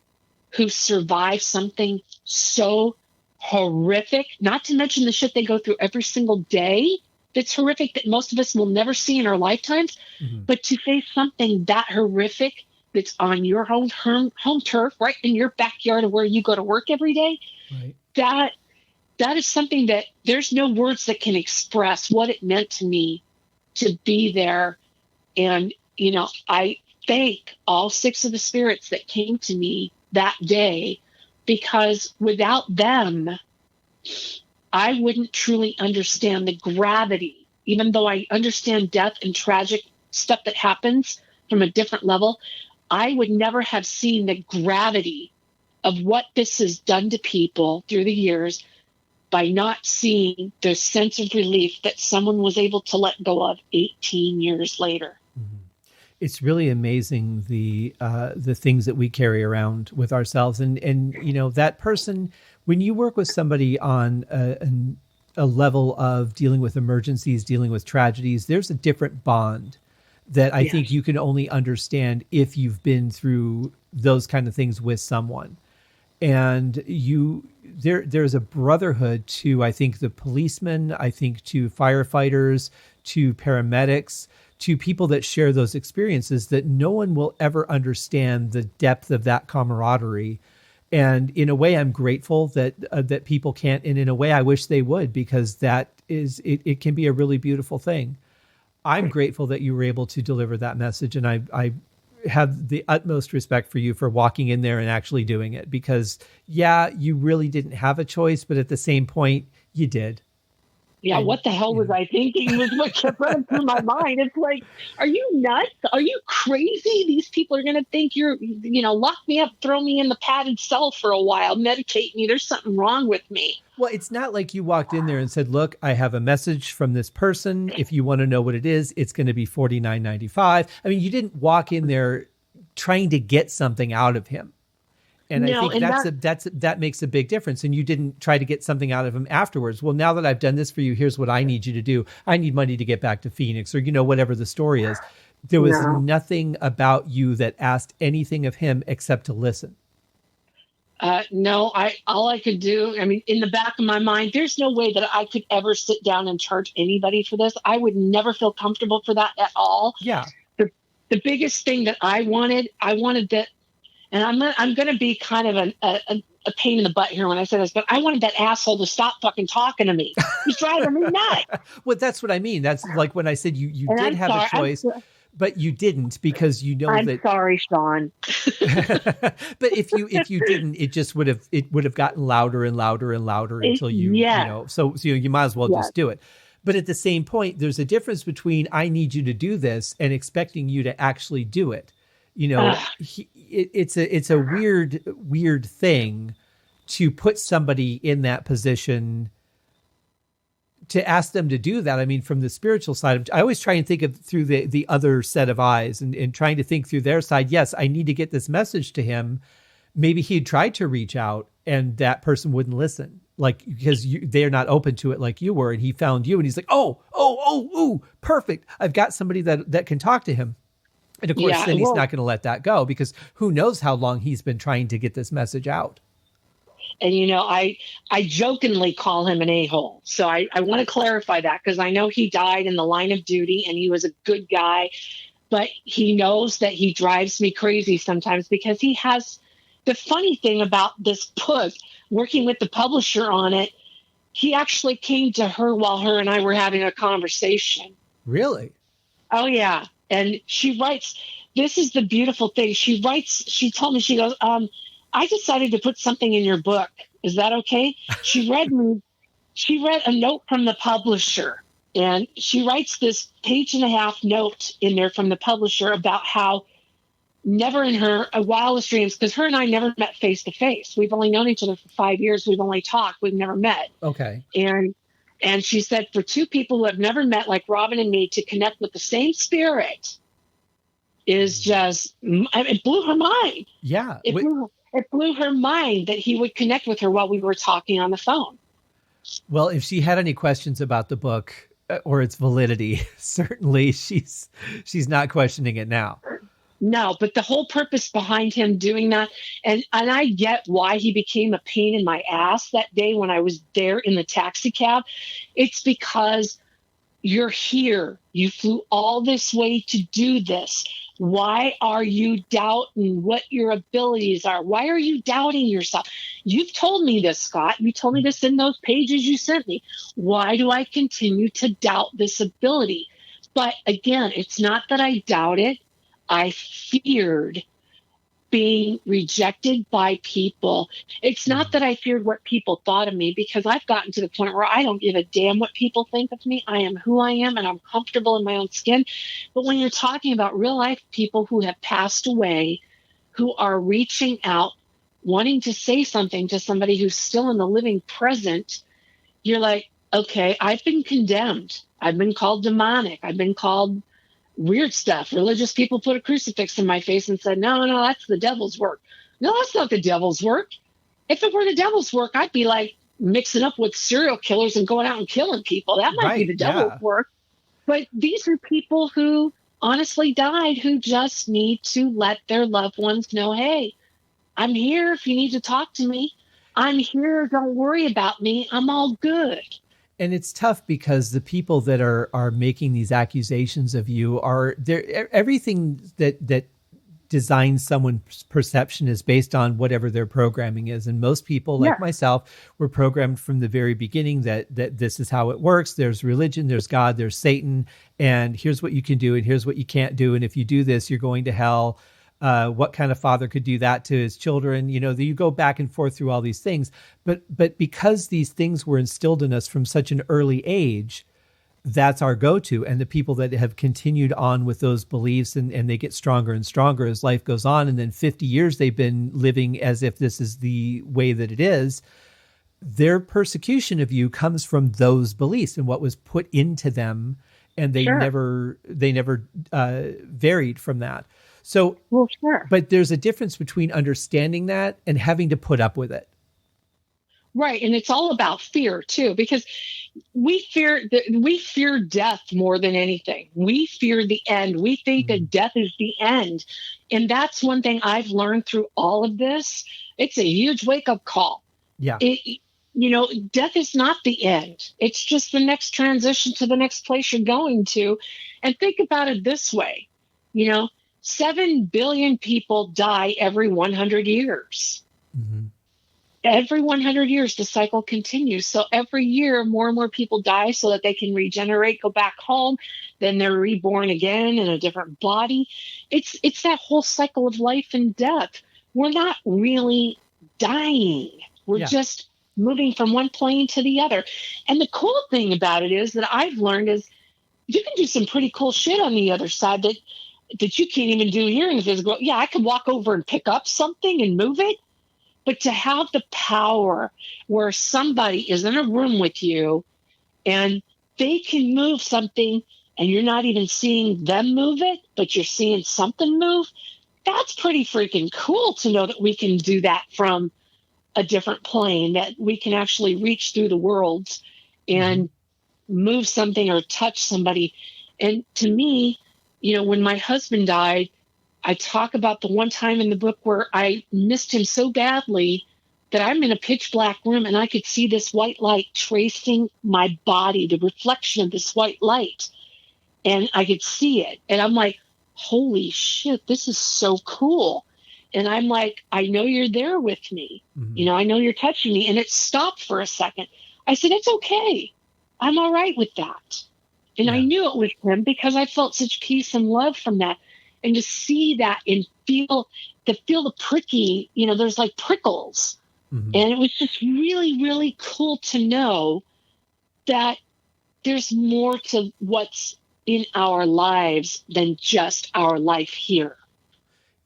who survived something so horrific, not to mention the shit they go through every single day that's horrific that most of us will never see in our lifetimes, but to face something that horrific that's on your home turf, right in your backyard of where you go to work every day, right. That is something that there's no words that can express what it meant to me to be there. And, I thank all 6 of the spirits that came to me that day, because without them, I wouldn't truly understand the gravity, even though I understand death and tragic stuff that happens from a different level. I would never have seen the gravity of what this has done to people through the years by not seeing the sense of relief that someone was able to let go of 18 years later.
It's really amazing the things that we carry around with ourselves, and that person, when you work with somebody on a level of dealing with emergencies, dealing with tragedies, there's a different bond that I think you can only understand if you've been through those kind of things with someone. And there's a brotherhood to, I think, the policemen, I think to firefighters, to paramedics, to people that share those experiences, that no one will ever understand the depth of that camaraderie. And in a way, I'm grateful that people can't, and in a way, I wish they would, because that is, it can be a really beautiful thing. I'm grateful that you were able to deliver that message. And I have the utmost respect for you for walking in there and actually doing it, because you really didn't have a choice, but at the same point you did.
Yeah, what the hell was I thinking was what kept running through my mind. It's like, are you nuts? Are you crazy? These people are going to think you're, lock me up, throw me in the padded cell for a while, medicate me. There's something wrong with me.
Well, it's not like you walked in there and said, look, I have a message from this person. If you want to know what it is, it's going to be $49.95. I mean, you didn't walk in there trying to get something out of him. And I think that makes a big difference. And you didn't try to get something out of him afterwards. Well, now that I've done this for you, here's what I need you to do. I need money to get back to Phoenix, or, whatever the story is. There was nothing about you that asked anything of him except to listen.
All I could do, in the back of my mind, there's no way that I could ever sit down and charge anybody for this. I would never feel comfortable for that at all.
Yeah.
The biggest thing that I wanted that, and I'm going to be kind of a pain in the butt here when I said this, but I wanted that asshole to stop fucking talking to me. He's driving me nuts.
Well, that's what I mean. That's like when I said you
And
did
I'm
have
sorry,
a choice, but you didn't because you know
I'm
that.
sorry, Sean.
But if you didn't, it would have gotten louder and louder and louder until you know. So you might as well just do it. But at the same point, there's a difference between I need you to do this and expecting you to actually do it. You know, it's a weird thing to put somebody in that position, to ask them to do that. I mean, from the spiritual side, I always try and think of through the other set of eyes and trying to think through their side. Yes, I need to get this message to him. Maybe he'd tried to reach out and that person wouldn't listen, like, because they're not open to it like you were. And he found you and he's like, oh, perfect. I've got somebody that can talk to him. And of course, then he's not going to let that go, because who knows how long he's been trying to get this message out.
And, you know, I jokingly call him an a-hole. So I want to clarify that, because I know he died in the line of duty and he was a good guy. But he knows that he drives me crazy sometimes, because he has the funny thing about this book, working with the publisher on it. He actually came to her while her and I were having a conversation.
Really?
Oh, yeah. And she writes, this is the beautiful thing. She told me, she goes, I decided to put something in your book. Is that okay? She read a note from the publisher, and she writes this 1.5-page note in there from the publisher about how never in her wildest dreams, because her and I never met face to face. We've only known each other for 5 years. We've only talked. We've never met.
Okay.
And she said, for two people who have never met, like Robin and me, to connect with the same spirit is just, it blew her mind.
Yeah.
It blew her mind that he would connect with her while we were talking on the phone.
Well, if she had any questions about the book or its validity, certainly she's not questioning it now.
No, but the whole purpose behind him doing that, and I get why he became a pain in my ass that day when I was there in the taxi cab. It's because you're here. You flew all this way to do this. Why are you doubting what your abilities are? Why are you doubting yourself? You've told me this, Scott. You told me this in those pages you sent me. Why do I continue to doubt this ability? But again, it's not that I doubt it. I feared being rejected by people. It's not that I feared what people thought of me, because I've gotten to the point where I don't give a damn what people think of me. I am who I am, and I'm comfortable in my own skin. But when you're talking about real life people who have passed away, who are reaching out, wanting to say something to somebody who's still in the living present, you're like, okay, I've been condemned. I've been called demonic. I've been called weird stuff. Religious people put a crucifix in my face and said, no, that's the devil's work. No, that's not the devil's work. If it were the devil's work, I'd be like mixing up with serial killers and going out and killing people. That might be the devil's work. But these are people who honestly died, who just need to let their loved ones know, hey, I'm here if you need to talk to me. I'm here. Don't worry about me. I'm all good.
And it's tough because the people that are making these accusations of you are there. Everything that designs someone's perception is based on whatever their programming is. And most people, like myself, were programmed from the very beginning that this is how it works. There's religion, there's God, there's Satan, and here's what you can do and here's what you can't do. And if you do this, you're going to hell. What kind of father could do that to his children? You know, you go back and forth through all these things, but because these things were instilled in us from such an early age, that's our go-to. And the people that have continued on with those beliefs and they get stronger and stronger as life goes on. And then 50 years, they've been living as if this is the way that it is. Their persecution of you comes from those beliefs and what was put into them. And they never varied from that. So, but there's a difference between understanding that and having to put up with it.
Right. And it's all about fear too, because we fear death more than anything. We fear the end. We think that death is the end. And that's one thing I've learned through all of this. It's a huge wake up call. Yeah. Death is not the end. It's just the next transition to the next place you're going to. And think about it this way, 7 billion people die every 100 years. Mm-hmm. every 100 years, the cycle continues. So every year, more and more people die so that they can regenerate, go back home. Then they're reborn again in a different body. It's that whole cycle of life and death. We're not really dying. We're just moving from one plane to the other. And the cool thing about it is that I've learned is you can do some pretty cool shit on the other side that you can't even do here in the physical. Yeah, I can walk over and pick up something and move it. But to have the power where somebody is in a room with you and they can move something and you're not even seeing them move it, but you're seeing something move, that's pretty freaking cool to know that we can do that from a different plane, that we can actually reach through the worlds and move something or touch somebody. And to me, when my husband died, I talk about the one time in the book where I missed him so badly that I'm in a pitch black room and I could see this white light tracing my body, the reflection of this white light. And I could see it. And I'm like, holy shit, this is so cool. And I'm like, I know you're there with me. I know you're touching me. And it stopped for a second. I said, it's okay. I'm all right with that. And I knew it was him because I felt such peace and love from that. And to see that and feel the pricky, there's like prickles. And it was just really, really cool to know that there's more to what's in our lives than just our life here.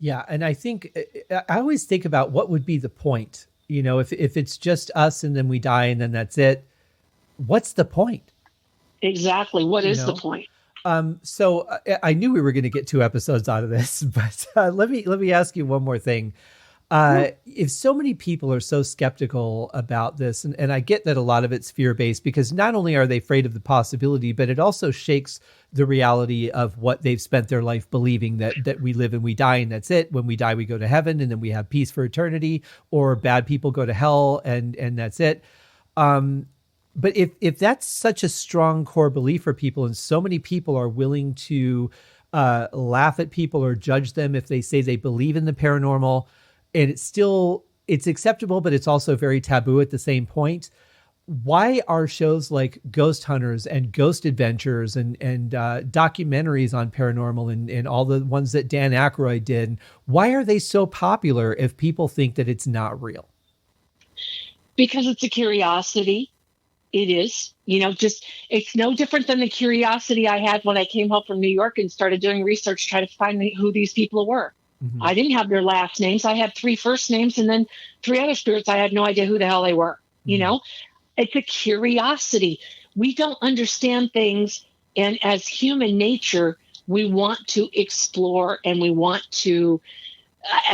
Yeah. And I think, I always think about what would be the point, if it's just us and then we die and then that's it, what's the point?
Exactly. What is the point?
So I knew we were going to get 2 episodes out of this, but let me ask you one more thing. If so many people are so skeptical about this, and I get that a lot of it's fear-based because not only are they afraid of the possibility, but it also shakes the reality of what they've spent their life believing, that we live and we die and that's it. When we die, we go to heaven and then we have peace for eternity, or bad people go to hell and that's it. But if that's such a strong core belief for people, and so many people are willing to laugh at people or judge them if they say they believe in the paranormal, and it's acceptable, but it's also very taboo at the same point. Why are shows like Ghost Hunters and Ghost Adventures and documentaries on paranormal and all the ones that Dan Aykroyd did, why are they so popular if people think that it's not real?
Because it's a curiosity. It is, it's no different than the curiosity I had when I came home from New York and started doing research, trying to find who these people were. I didn't have their last names. I had 3 first names and then 3 other spirits. I had no idea who the hell they were. It's a curiosity. We don't understand things. And as human nature, we want to explore and we want to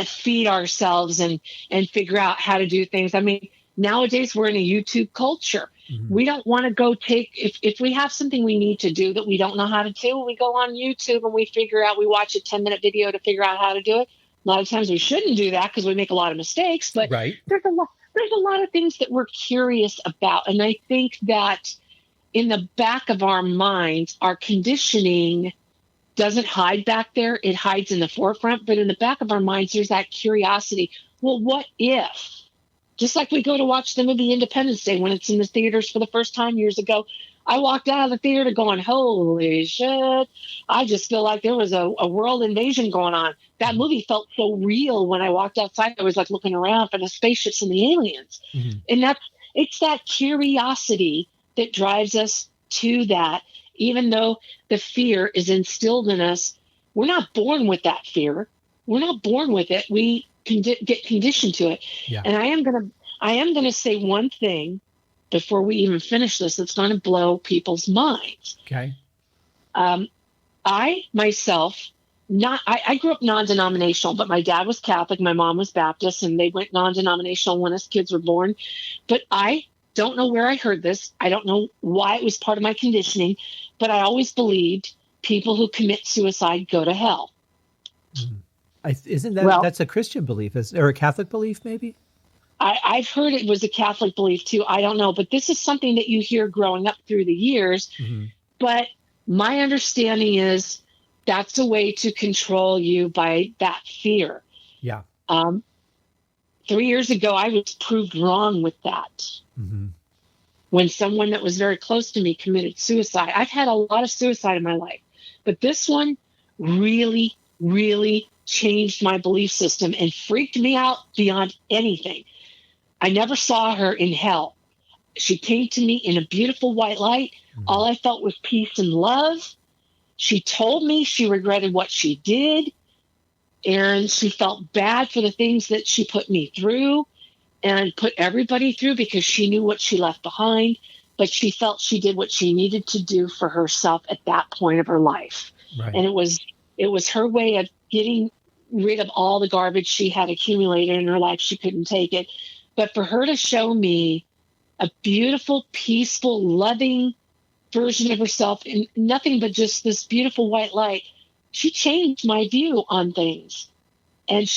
feed ourselves and figure out how to do things. I mean, nowadays we're in a YouTube culture. We don't want to go if we have something we need to do that we don't know how to do, we go on YouTube and we watch a 10-minute video to figure out how to do it. A lot of times we shouldn't do that because we make a lot of mistakes, but there's a lot of things that we're curious about. And I think that in the back of our minds, our conditioning doesn't hide back there. It hides in the forefront, but in the back of our minds, there's that curiosity. Well, what if? Just like we go to watch the movie Independence Day when it's in the theaters for the first time years ago. I walked out of the theater going, holy shit. I just feel like there was a world invasion going on. That movie felt so real when I walked outside. I was like looking around for the spaceships and the aliens. And it's that curiosity that drives us to that. Even though the fear is instilled in us, we're not born with that fear. We're not born with it. We get conditioned to it. And I am gonna say one thing before we even finish this that's going to blow people's minds.
Okay.
I myself, I grew up non-denominational, but my dad was Catholic, my mom was Baptist, and they went non-denominational when us kids were born. But I don't know where I heard this. I don't know why it was part of my conditioning, but I always believed people who commit suicide go to hell.
Isn't that, that's a Christian belief, or a Catholic belief maybe?
I've heard it was a Catholic belief too. I don't know, but this is something that you hear growing up through the years. But my understanding is that's a way to control you by that fear. 3 years ago, I was proved wrong with that.
Mm-hmm.
When someone that was very close to me committed suicide. I've had a lot of suicide in my life, but this one really, really changed my belief system and freaked me out beyond anything. I never saw her in hell. She came to me in a beautiful white light. Mm-hmm. All I felt was peace and love. She told me she regretted what she did, and she felt bad for the things that she put me through and put everybody through because she knew what she left behind, but she felt she did what she needed to do for herself at that point of her life.
Right.
And it was her way of getting rid of all the garbage she had accumulated in her life. She couldn't take it. But for her to show me a beautiful, peaceful, loving version of herself and nothing but just this beautiful white light, she changed my view on things. And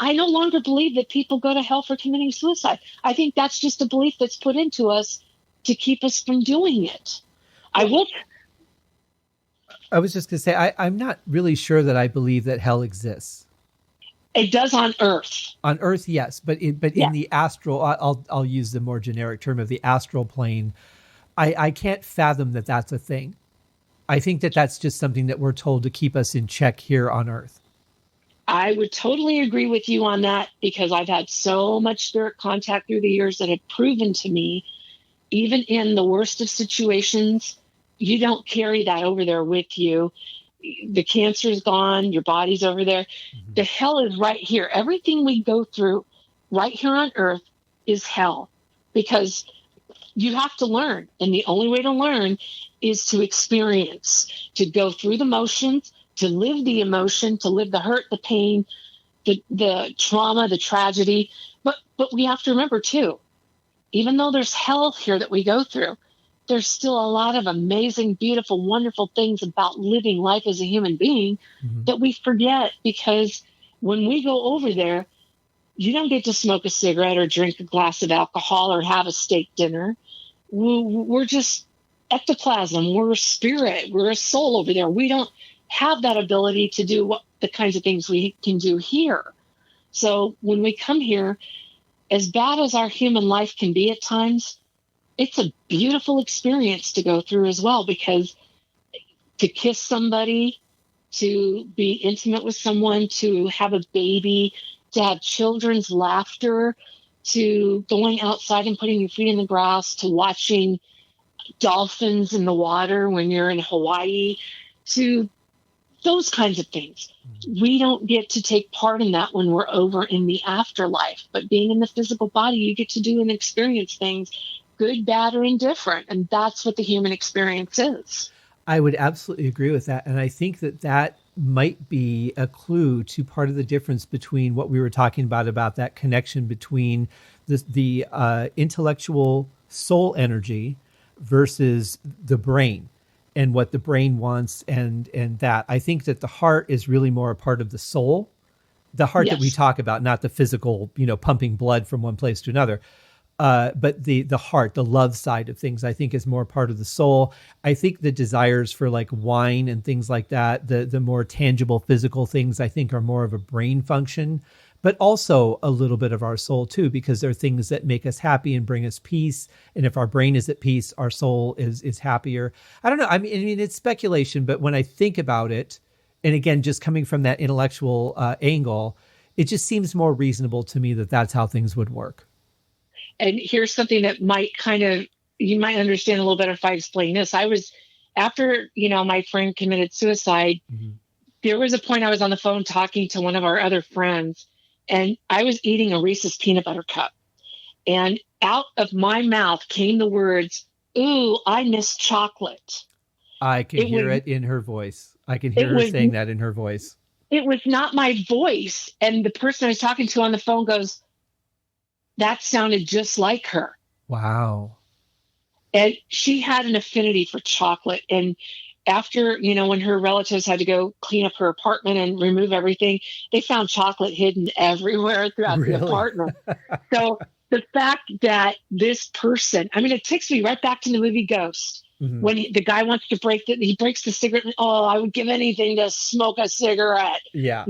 I no longer believe that people go to hell for committing suicide. I think that's just a belief that's put into us to keep us from doing it. I was
just going to say, I'm not really sure that I believe that hell exists.
It does on Earth.
On Earth, yes, but in the astral, I'll use the more generic term of the astral plane. I can't fathom that that's a thing. I think that that's just something that we're told to keep us in check here on Earth.
I would totally agree with you on that because I've had so much spirit contact through the years that have proven to me, even in the worst of situations, you don't carry that over there with you. The cancer is gone. Your body's over there. Mm-hmm. The hell is right here. Everything we go through right here on Earth is hell because you have to learn. And the only way to learn is to experience, to go through the motions, to live the emotion, to live the hurt, the pain, the trauma, the tragedy. But we have to remember, too, even though there's hell here that we go through, there's still a lot of amazing, beautiful, wonderful things about living life as a human being mm-hmm. that we forget because when we go over there, you don't get to smoke a cigarette or drink a glass of alcohol or have a steak dinner. We're just ectoplasm. We're a spirit. We're a soul over there. We don't have that ability to do the kinds of things we can do here. So when we come here, as bad as our human life can be at times, it's a beautiful experience to go through as well, because to kiss somebody, to be intimate with someone, to have a baby, to have children's laughter, to going outside and putting your feet in the grass, to watching dolphins in the water when you're in Hawaii, to those kinds of things. We don't get to take part in that when we're over in the afterlife. But being in the physical body, you get to do and experience things, good, bad, or indifferent. And that's what the human experience is.
I would absolutely agree with that. And I think that might be a clue to part of the difference between what we were talking about that connection between the intellectual soul energy versus the brain and what the brain wants and that. I think that the heart is really more a part of the soul, the heart yes. that we talk about, not the physical, pumping blood from one place to another. But the heart, the love side of things, I think is more part of the soul. I think the desires for like wine and things like that, the more tangible physical things, I think are more of a brain function, but also a little bit of our soul too, because they're things that make us happy and bring us peace. And if our brain is at peace, our soul is happier. I don't know. I mean, it's speculation, but when I think about it, and again, just coming from that intellectual angle, it just seems more reasonable to me that that's how things would work.
And here's something that might you might understand a little better if I explain this. I was, after, my friend committed suicide, mm-hmm. there was a point I was on the phone talking to one of our other friends, and I was eating a Reese's peanut butter cup. And out of my mouth came the words, "Ooh, I miss chocolate."
I can hear it in her voice. I can hear her saying that in her voice.
It was not my voice. And the person I was talking to on the phone goes, "That sounded just like her."
Wow.
And she had an affinity for chocolate. And after, when her relatives had to go clean up her apartment and remove everything, they found chocolate hidden everywhere throughout the apartment. So the fact that this person, it takes me right back to the movie Ghost. Mm-hmm. When the guy wants to he breaks the cigarette. Oh, I would give anything to smoke a cigarette.
Yeah.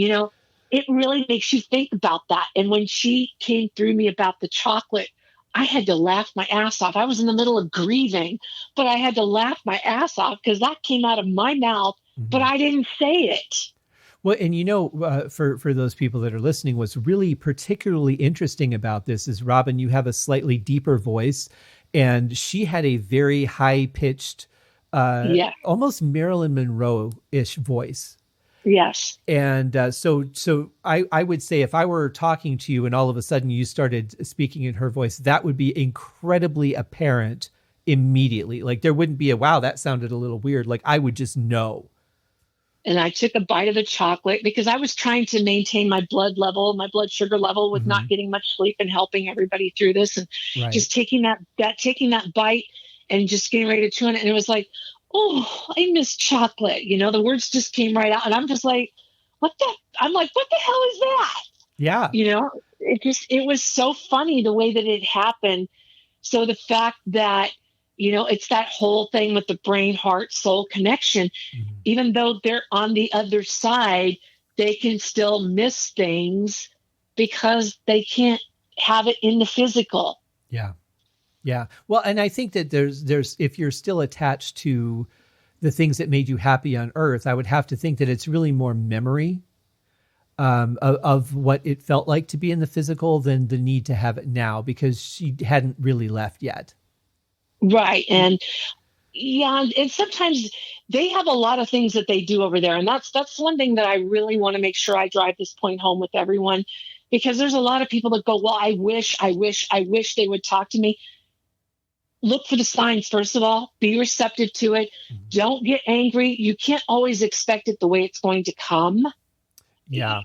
it really makes you think about that. And when she came through me about the chocolate, I had to laugh my ass off. I was in the middle of grieving, but I had to laugh my ass off because that came out of my mouth, but I didn't say it.
Well, and for those people that are listening, what's really particularly interesting about this is, Robin, you have a slightly deeper voice, and she had a very high pitched, almost Marilyn Monroe-ish voice.
Yes.
And so I would say if I were talking to you and all of a sudden you started speaking in her voice, that would be incredibly apparent immediately. Like there wouldn't be a, wow, that sounded a little weird. Like I would just know.
And I took a bite of the chocolate because I was trying to maintain my blood sugar level with not getting much sleep and helping everybody through this. And just taking that bite and just getting ready to chew on it. And it was like, oh, I miss chocolate. The words just came right out. And I'm just like, what the hell is that?
Yeah.
It was so funny the way that it happened. So the fact that, it's that whole thing with the brain, heart, soul connection, even though they're on the other side, they can still miss things because they can't have it in the physical.
Yeah. Yeah. Well, and I think that there's, if you're still attached to the things that made you happy on earth, I would have to think that it's really more memory of what it felt like to be in the physical than the need to have it now, because she hadn't really left yet.
Right. And and sometimes they have a lot of things that they do over there. And that's one thing that I really want to make sure I drive this point home with everyone, because there's a lot of people that go, well, I wish they would talk to me. Look for the signs, first of all. Be receptive to it. Don't get angry. You can't always expect it the way it's going to come.
Yeah.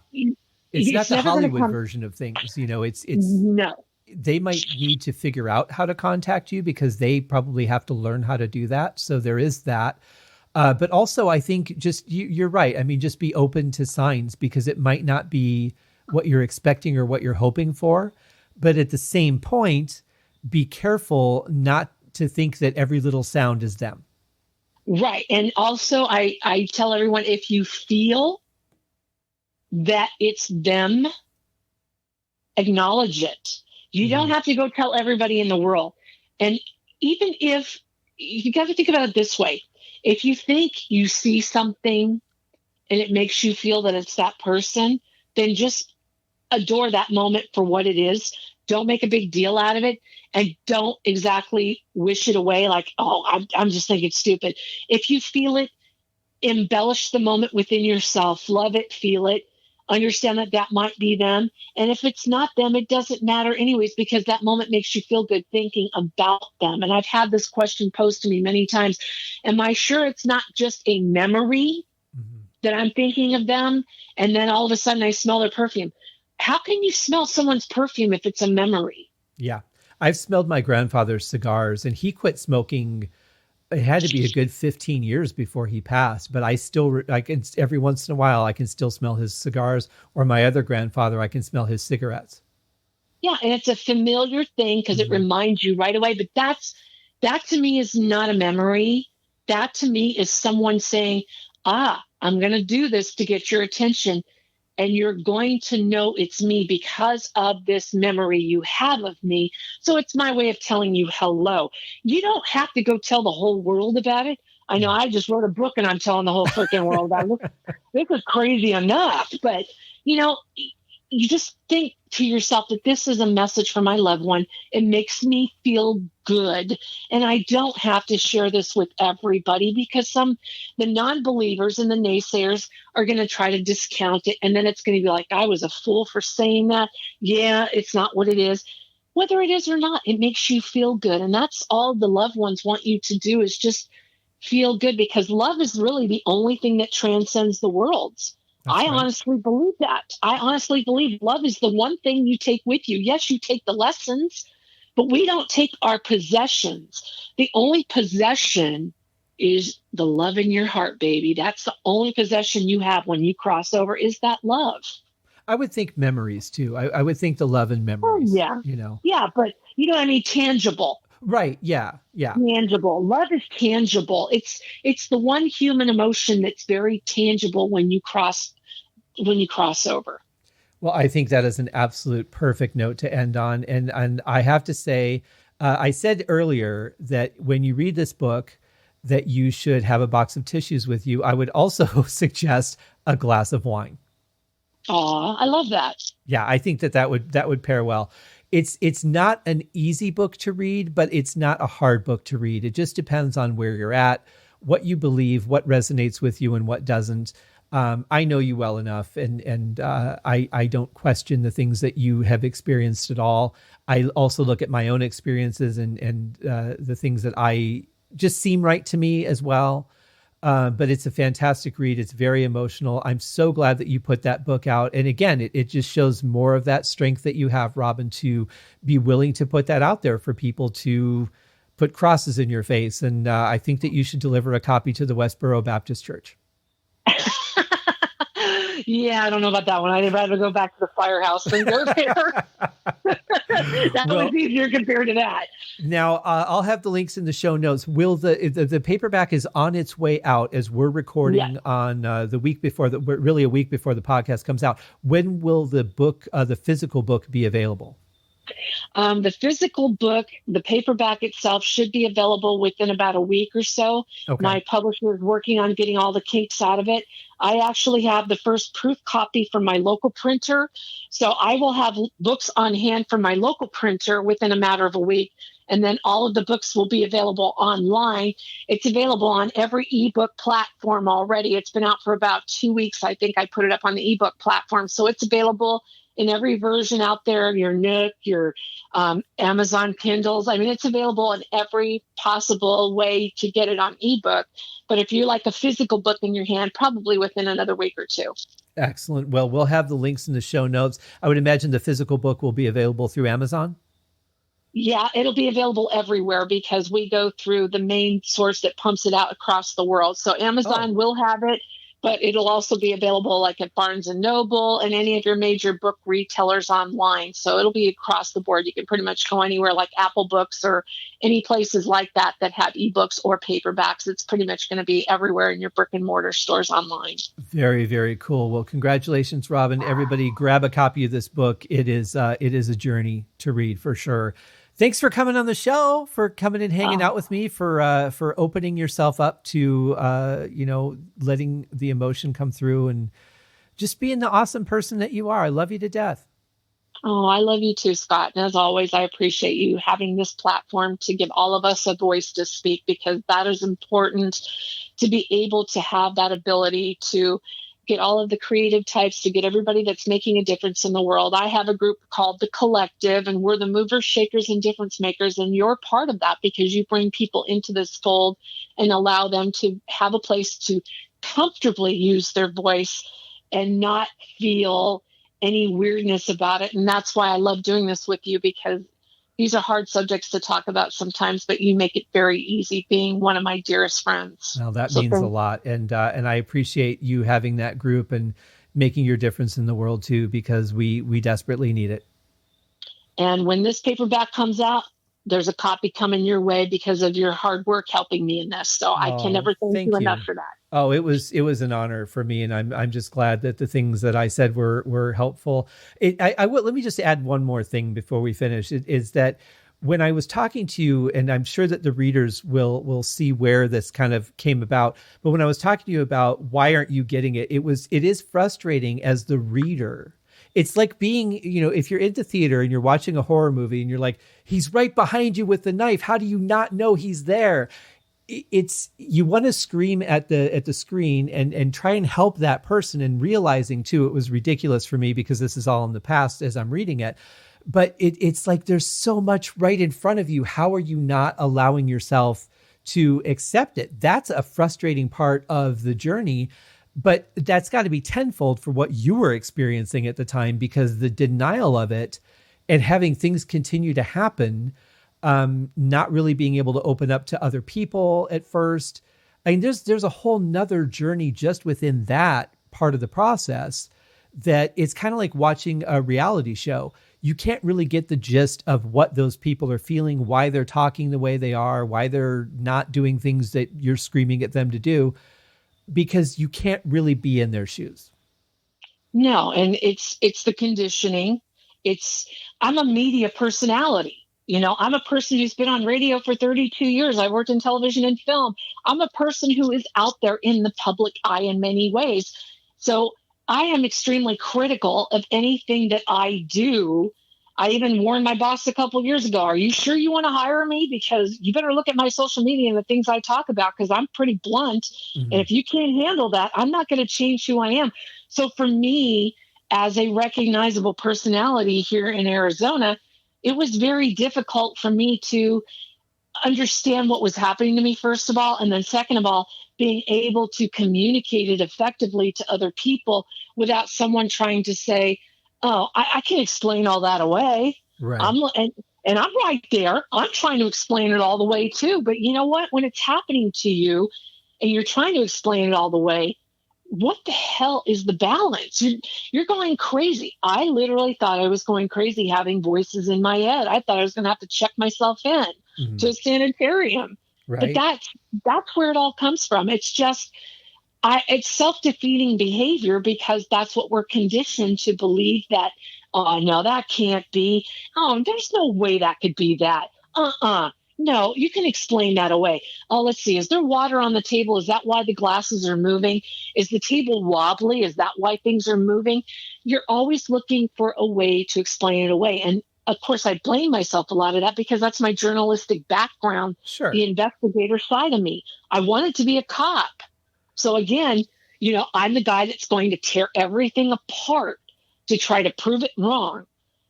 It's not the Hollywood version of things. It's
no.
They might need to figure out how to contact you because they probably have to learn how to do that. So there is that. But also, I think just you're right. I mean, just be open to signs, because it might not be what you're expecting or what you're hoping for. But at the same point, be careful not to think that every little sound is them.
Right. And also, I tell everyone, if you feel that it's them, acknowledge it. You don't have to go tell everybody in the world. And even if you got to think about it this way, if you think you see something and it makes you feel that it's that person, then just adore that moment for what it is. Don't make a big deal out of it, and don't exactly wish it away like, oh, I'm just thinking stupid. If you feel it, embellish the moment within yourself. Love it, feel it. Understand that might be them. And if it's not them, it doesn't matter anyways, because that moment makes you feel good thinking about them. And I've had this question posed to me many times. Am I sure it's not just a memory that I'm thinking of them? And then all of a sudden I smell their perfume. How can you smell someone's perfume if it's a memory?
Yeah. I've smelled my grandfather's cigars, and he quit smoking. It had to be a good 15 years before he passed, but I can, every once in a while, I can still smell his cigars, or my other grandfather, I can smell his cigarettes.
Yeah. And it's a familiar thing because it reminds you right away, but that to me is not a memory. That to me is someone saying, I'm going to do this to get your attention. And you're going to know it's me because of this memory you have of me. So it's my way of telling you hello. You don't have to go tell the whole world about it. I know I just wrote a book and I'm telling the whole freaking world about it. This is crazy enough. But, you just think to yourself that this is a message for my loved one. It makes me feel good. And I don't have to share this with everybody, because the non-believers and the naysayers are going to try to discount it. And then it's going to be like, I was a fool for saying that. Yeah, it's not what it is. Whether it is or not, it makes you feel good. And that's all the loved ones want you to do, is just feel good, because love is really the only thing that transcends the worlds. I honestly believe that. I honestly believe love is the one thing you take with you. Yes, you take the lessons, but we don't take our possessions. The only possession is the love in your heart, baby. That's the only possession you have when you cross over, is that love.
I would think memories too. I would think the love and memories.
Oh, yeah. Yeah, but tangible.
Right. Yeah. Yeah.
Tangible. Love is tangible. It's the one human emotion that's very tangible when you cross over.
Well, I think that is an absolute perfect note to end on. And I have to say, I said earlier that when you read this book, that you should have a box of tissues with you. I would also suggest a glass of wine.
Aw, I love that.
Yeah, I think that would pair well. It's not an easy book to read, but it's not a hard book to read. It just depends on where you're at, what you believe, what resonates with you, and what doesn't. I know you well enough, and I don't question the things that you have experienced at all. I also look at my own experiences and the things that I just seem right to me as well. But it's a fantastic read. It's very emotional. I'm so glad that you put that book out. And again, it just shows more of that strength that you have, Robin, to be willing to put that out there for people to put crosses in your face. And I think that you should deliver a copy to the Westboro Baptist Church.
Yeah, I don't know about that one. I'd rather go back to the firehouse than go there. That was easier compared to that.
Now, I'll have the links in the show notes. Will the paperback is on its way out as we're recording on the week before, really a week before the podcast comes out. When will the book, the physical book, be available?
The physical book, the paperback itself, should be available within about a week or so. Okay. My publisher is working on getting all the kinks out of it. I actually have the first proof copy from my local printer. So I will have books on hand from my local printer within a matter of a week. And then all of the books will be available online. It's available on every ebook platform already. It's been out for about 2 weeks. I think I put it up on the ebook platform. So it's available in every version out there, your Nook, your Amazon Kindles. I mean, it's available in every possible way to get it on ebook. But if you like a physical book in your hand, probably within another week or two.
Excellent. Well, we'll have the links in the show notes. I would imagine the physical book will be available through Amazon.
Yeah, it'll be available everywhere because we go through the main source that pumps it out across the world. So Amazon will have it, but it'll also be available like at Barnes and Noble and any of your major book retailers online. So it'll be across the board. You can pretty much go anywhere like Apple Books or any places like that that have ebooks or paperbacks. It's pretty much going to be everywhere in your brick and mortar stores online. Very,
very cool. Well, congratulations, Robin. Everybody grab a copy of this book. It is a journey to read for sure. Thanks for coming on the show, for coming and hanging out with me, for opening yourself up to, letting the emotion come through and just being the awesome person that you are. I love you to death.
Oh, I love you too, Scott. And as always, I appreciate you having this platform to give all of us a voice to speak, because that is important, to be able to have that ability to get all of the creative types, to get everybody that's making a difference in the world. I have a group called The Collective, and we're the movers, shakers, and difference makers. And you're part of that because you bring people into this fold and allow them to have a place to comfortably use their voice and not feel any weirdness about it. And that's why I love doing this with you, because these are hard subjects to talk about sometimes, but you make it very easy, being one of my dearest friends.
Well, that means a lot. And I appreciate you having that group and making your difference in the world too, because we desperately need it.
And when this paperback comes out, there's a copy coming your way because of your hard work helping me in this. So I can never thank you enough for that.
Oh, it was an honor for me, and I'm just glad that the things that I said were helpful. Let me just add one more thing before we finish. Is that when I was talking to you, and I'm sure that the readers will see where this kind of came about, but when I was talking to you about why aren't you getting it, it is frustrating as the reader. It's like being, if you're into theater and you're watching a horror movie and you're like, he's right behind you with the knife. How do you not know he's there? You want to scream at the screen and try and help that person, and realizing too, it was ridiculous for me because this is all in the past as I'm reading it. But it's like there's so much right in front of you. How are you not allowing yourself to accept it? That's a frustrating part of the journey. But that's got to be tenfold for what you were experiencing at the time, because the denial of it and having things continue to happen, not really being able to open up to other people at first. I mean, there's a whole nother journey just within that part of the process, that it's kind of like watching a reality show. You can't really get the gist of what those people are feeling, why they're talking the way they are, why they're not doing things that you're screaming at them to do, because you can't really be in their shoes.
No, and it's the conditioning. It's I'm a media personality. I'm a person who's been on radio for 32 years. I worked in television and film. I'm a person who is out there in the public eye in many ways. So I am extremely critical of anything that I do. I even warned my boss a couple of years ago, are you sure you want to hire me? Because you better look at my social media and the things I talk about, because I'm pretty blunt.
Mm-hmm.
And if you can't handle that, I'm not going to change who I am. So for me, as a recognizable personality here in Arizona, it was very difficult for me to understand what was happening to me, first of all. And then second of all, being able to communicate it effectively to other people without someone trying to say, oh, I can explain all that away.
Right.
And I'm right there. I'm trying to explain it all the way too. But you know what? When it's happening to you and you're trying to explain it all the way, what the hell is the balance? You're going crazy. I literally thought I was going crazy having voices in my head. I thought I was going to have to check myself in to a sanitarium.
Right.
But that's where it all comes from. It's just it's self-defeating behavior, because that's what we're conditioned to believe, that, oh, no, that can't be. Oh, there's no way that could be that. No, you can explain that away. Oh, let's see. Is there water on the table? Is that why the glasses are moving? Is the table wobbly? Is that why things are moving? You're always looking for a way to explain it away. And of course, I blame myself a lot of that, because that's my journalistic background,
Sure.
The investigator side of me. I wanted to be a cop. So again, I'm the guy that's going to tear everything apart to try to prove it wrong,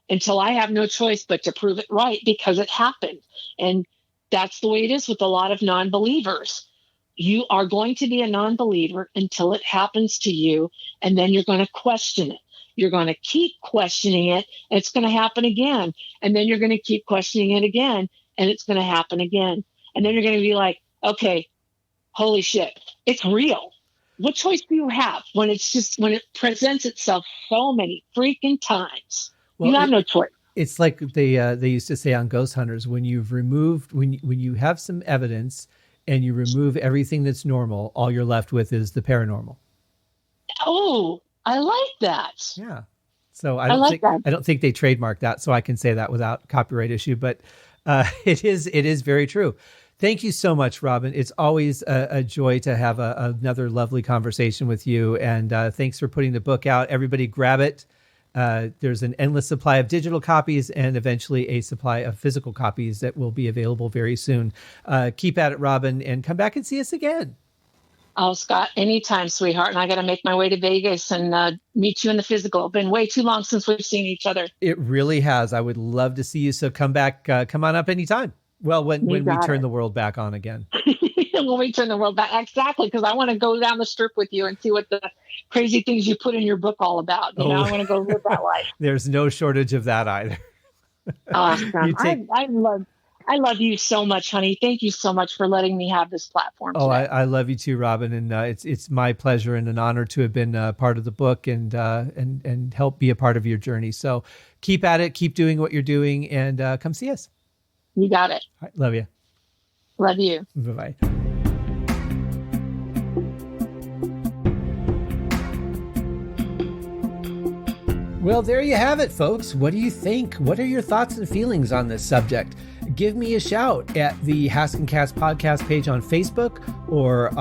until I have no choice but to prove it right, because it happened. And that's the way it is with a lot of non-believers. You are going to be a non-believer until it happens to you, and then you're going to question it. You're going to keep questioning it, and it's going to happen again. And then you're going to keep questioning it again, and it's going to happen again. And then you're going to be like, okay, holy shit, it's real. What choice do you have when it presents itself so many freaking times? Well, you have no choice.
It's like they used to say on Ghost Hunters, when you have some evidence and you remove everything that's normal, all you're left with is the paranormal.
Oh, I like that.
Yeah. So I don't think they trademarked that, so I can say that without copyright issue, but it is very true. Thank you so much, Robin. It's always a joy to have another lovely conversation with you. And thanks for putting the book out. Everybody grab it. There's an endless supply of digital copies and eventually a supply of physical copies that will be available very soon. Keep at it, Robin, and come back and see us again.
Oh, Scott, anytime, sweetheart. And I got to make my way to Vegas and meet you in the physical. It's been way too long since we've seen each other. It
really has. I would love to see you. So come back, come on up anytime. Well, when we turn the world back on again.
When we turn the world back. Exactly. Because I want to go down the strip with you and see what the crazy things you put in your book all about. I want to go live that life.
There's no shortage of that either.
Awesome. I love you so much, honey. Thank you so much for letting me have this platform today.
I love you too, Robin. And it's my pleasure and an honor to have been part of the book and help be a part of your journey. So keep at it, keep doing what you're doing, and come see us.
You got it.
All right, love you.
Love you.
Bye-bye. Well, there you have it, folks. What do you think? What are your thoughts and feelings on this subject? Give me a shout at the Haskincast podcast page on Facebook, or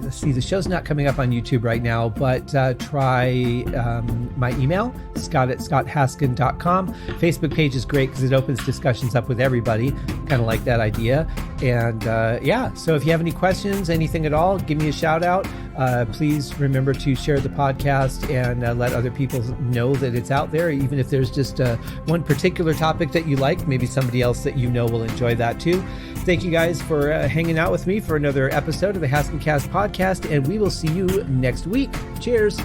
let's see, the show's not coming up on YouTube right now, but try my email, scott@scotthaskin.com. Facebook page is great because it opens discussions up with everybody. Kind of like that idea. And so if you have any questions, anything at all, give me a shout out. Please remember to share the podcast and let other people know that it's out there, even if there's just one particular topic that you like. Maybe somebody else that you know will enjoy that too. Thank you guys for hanging out with me for another episode of the Haskincast podcast, and we will see you next week. Cheers.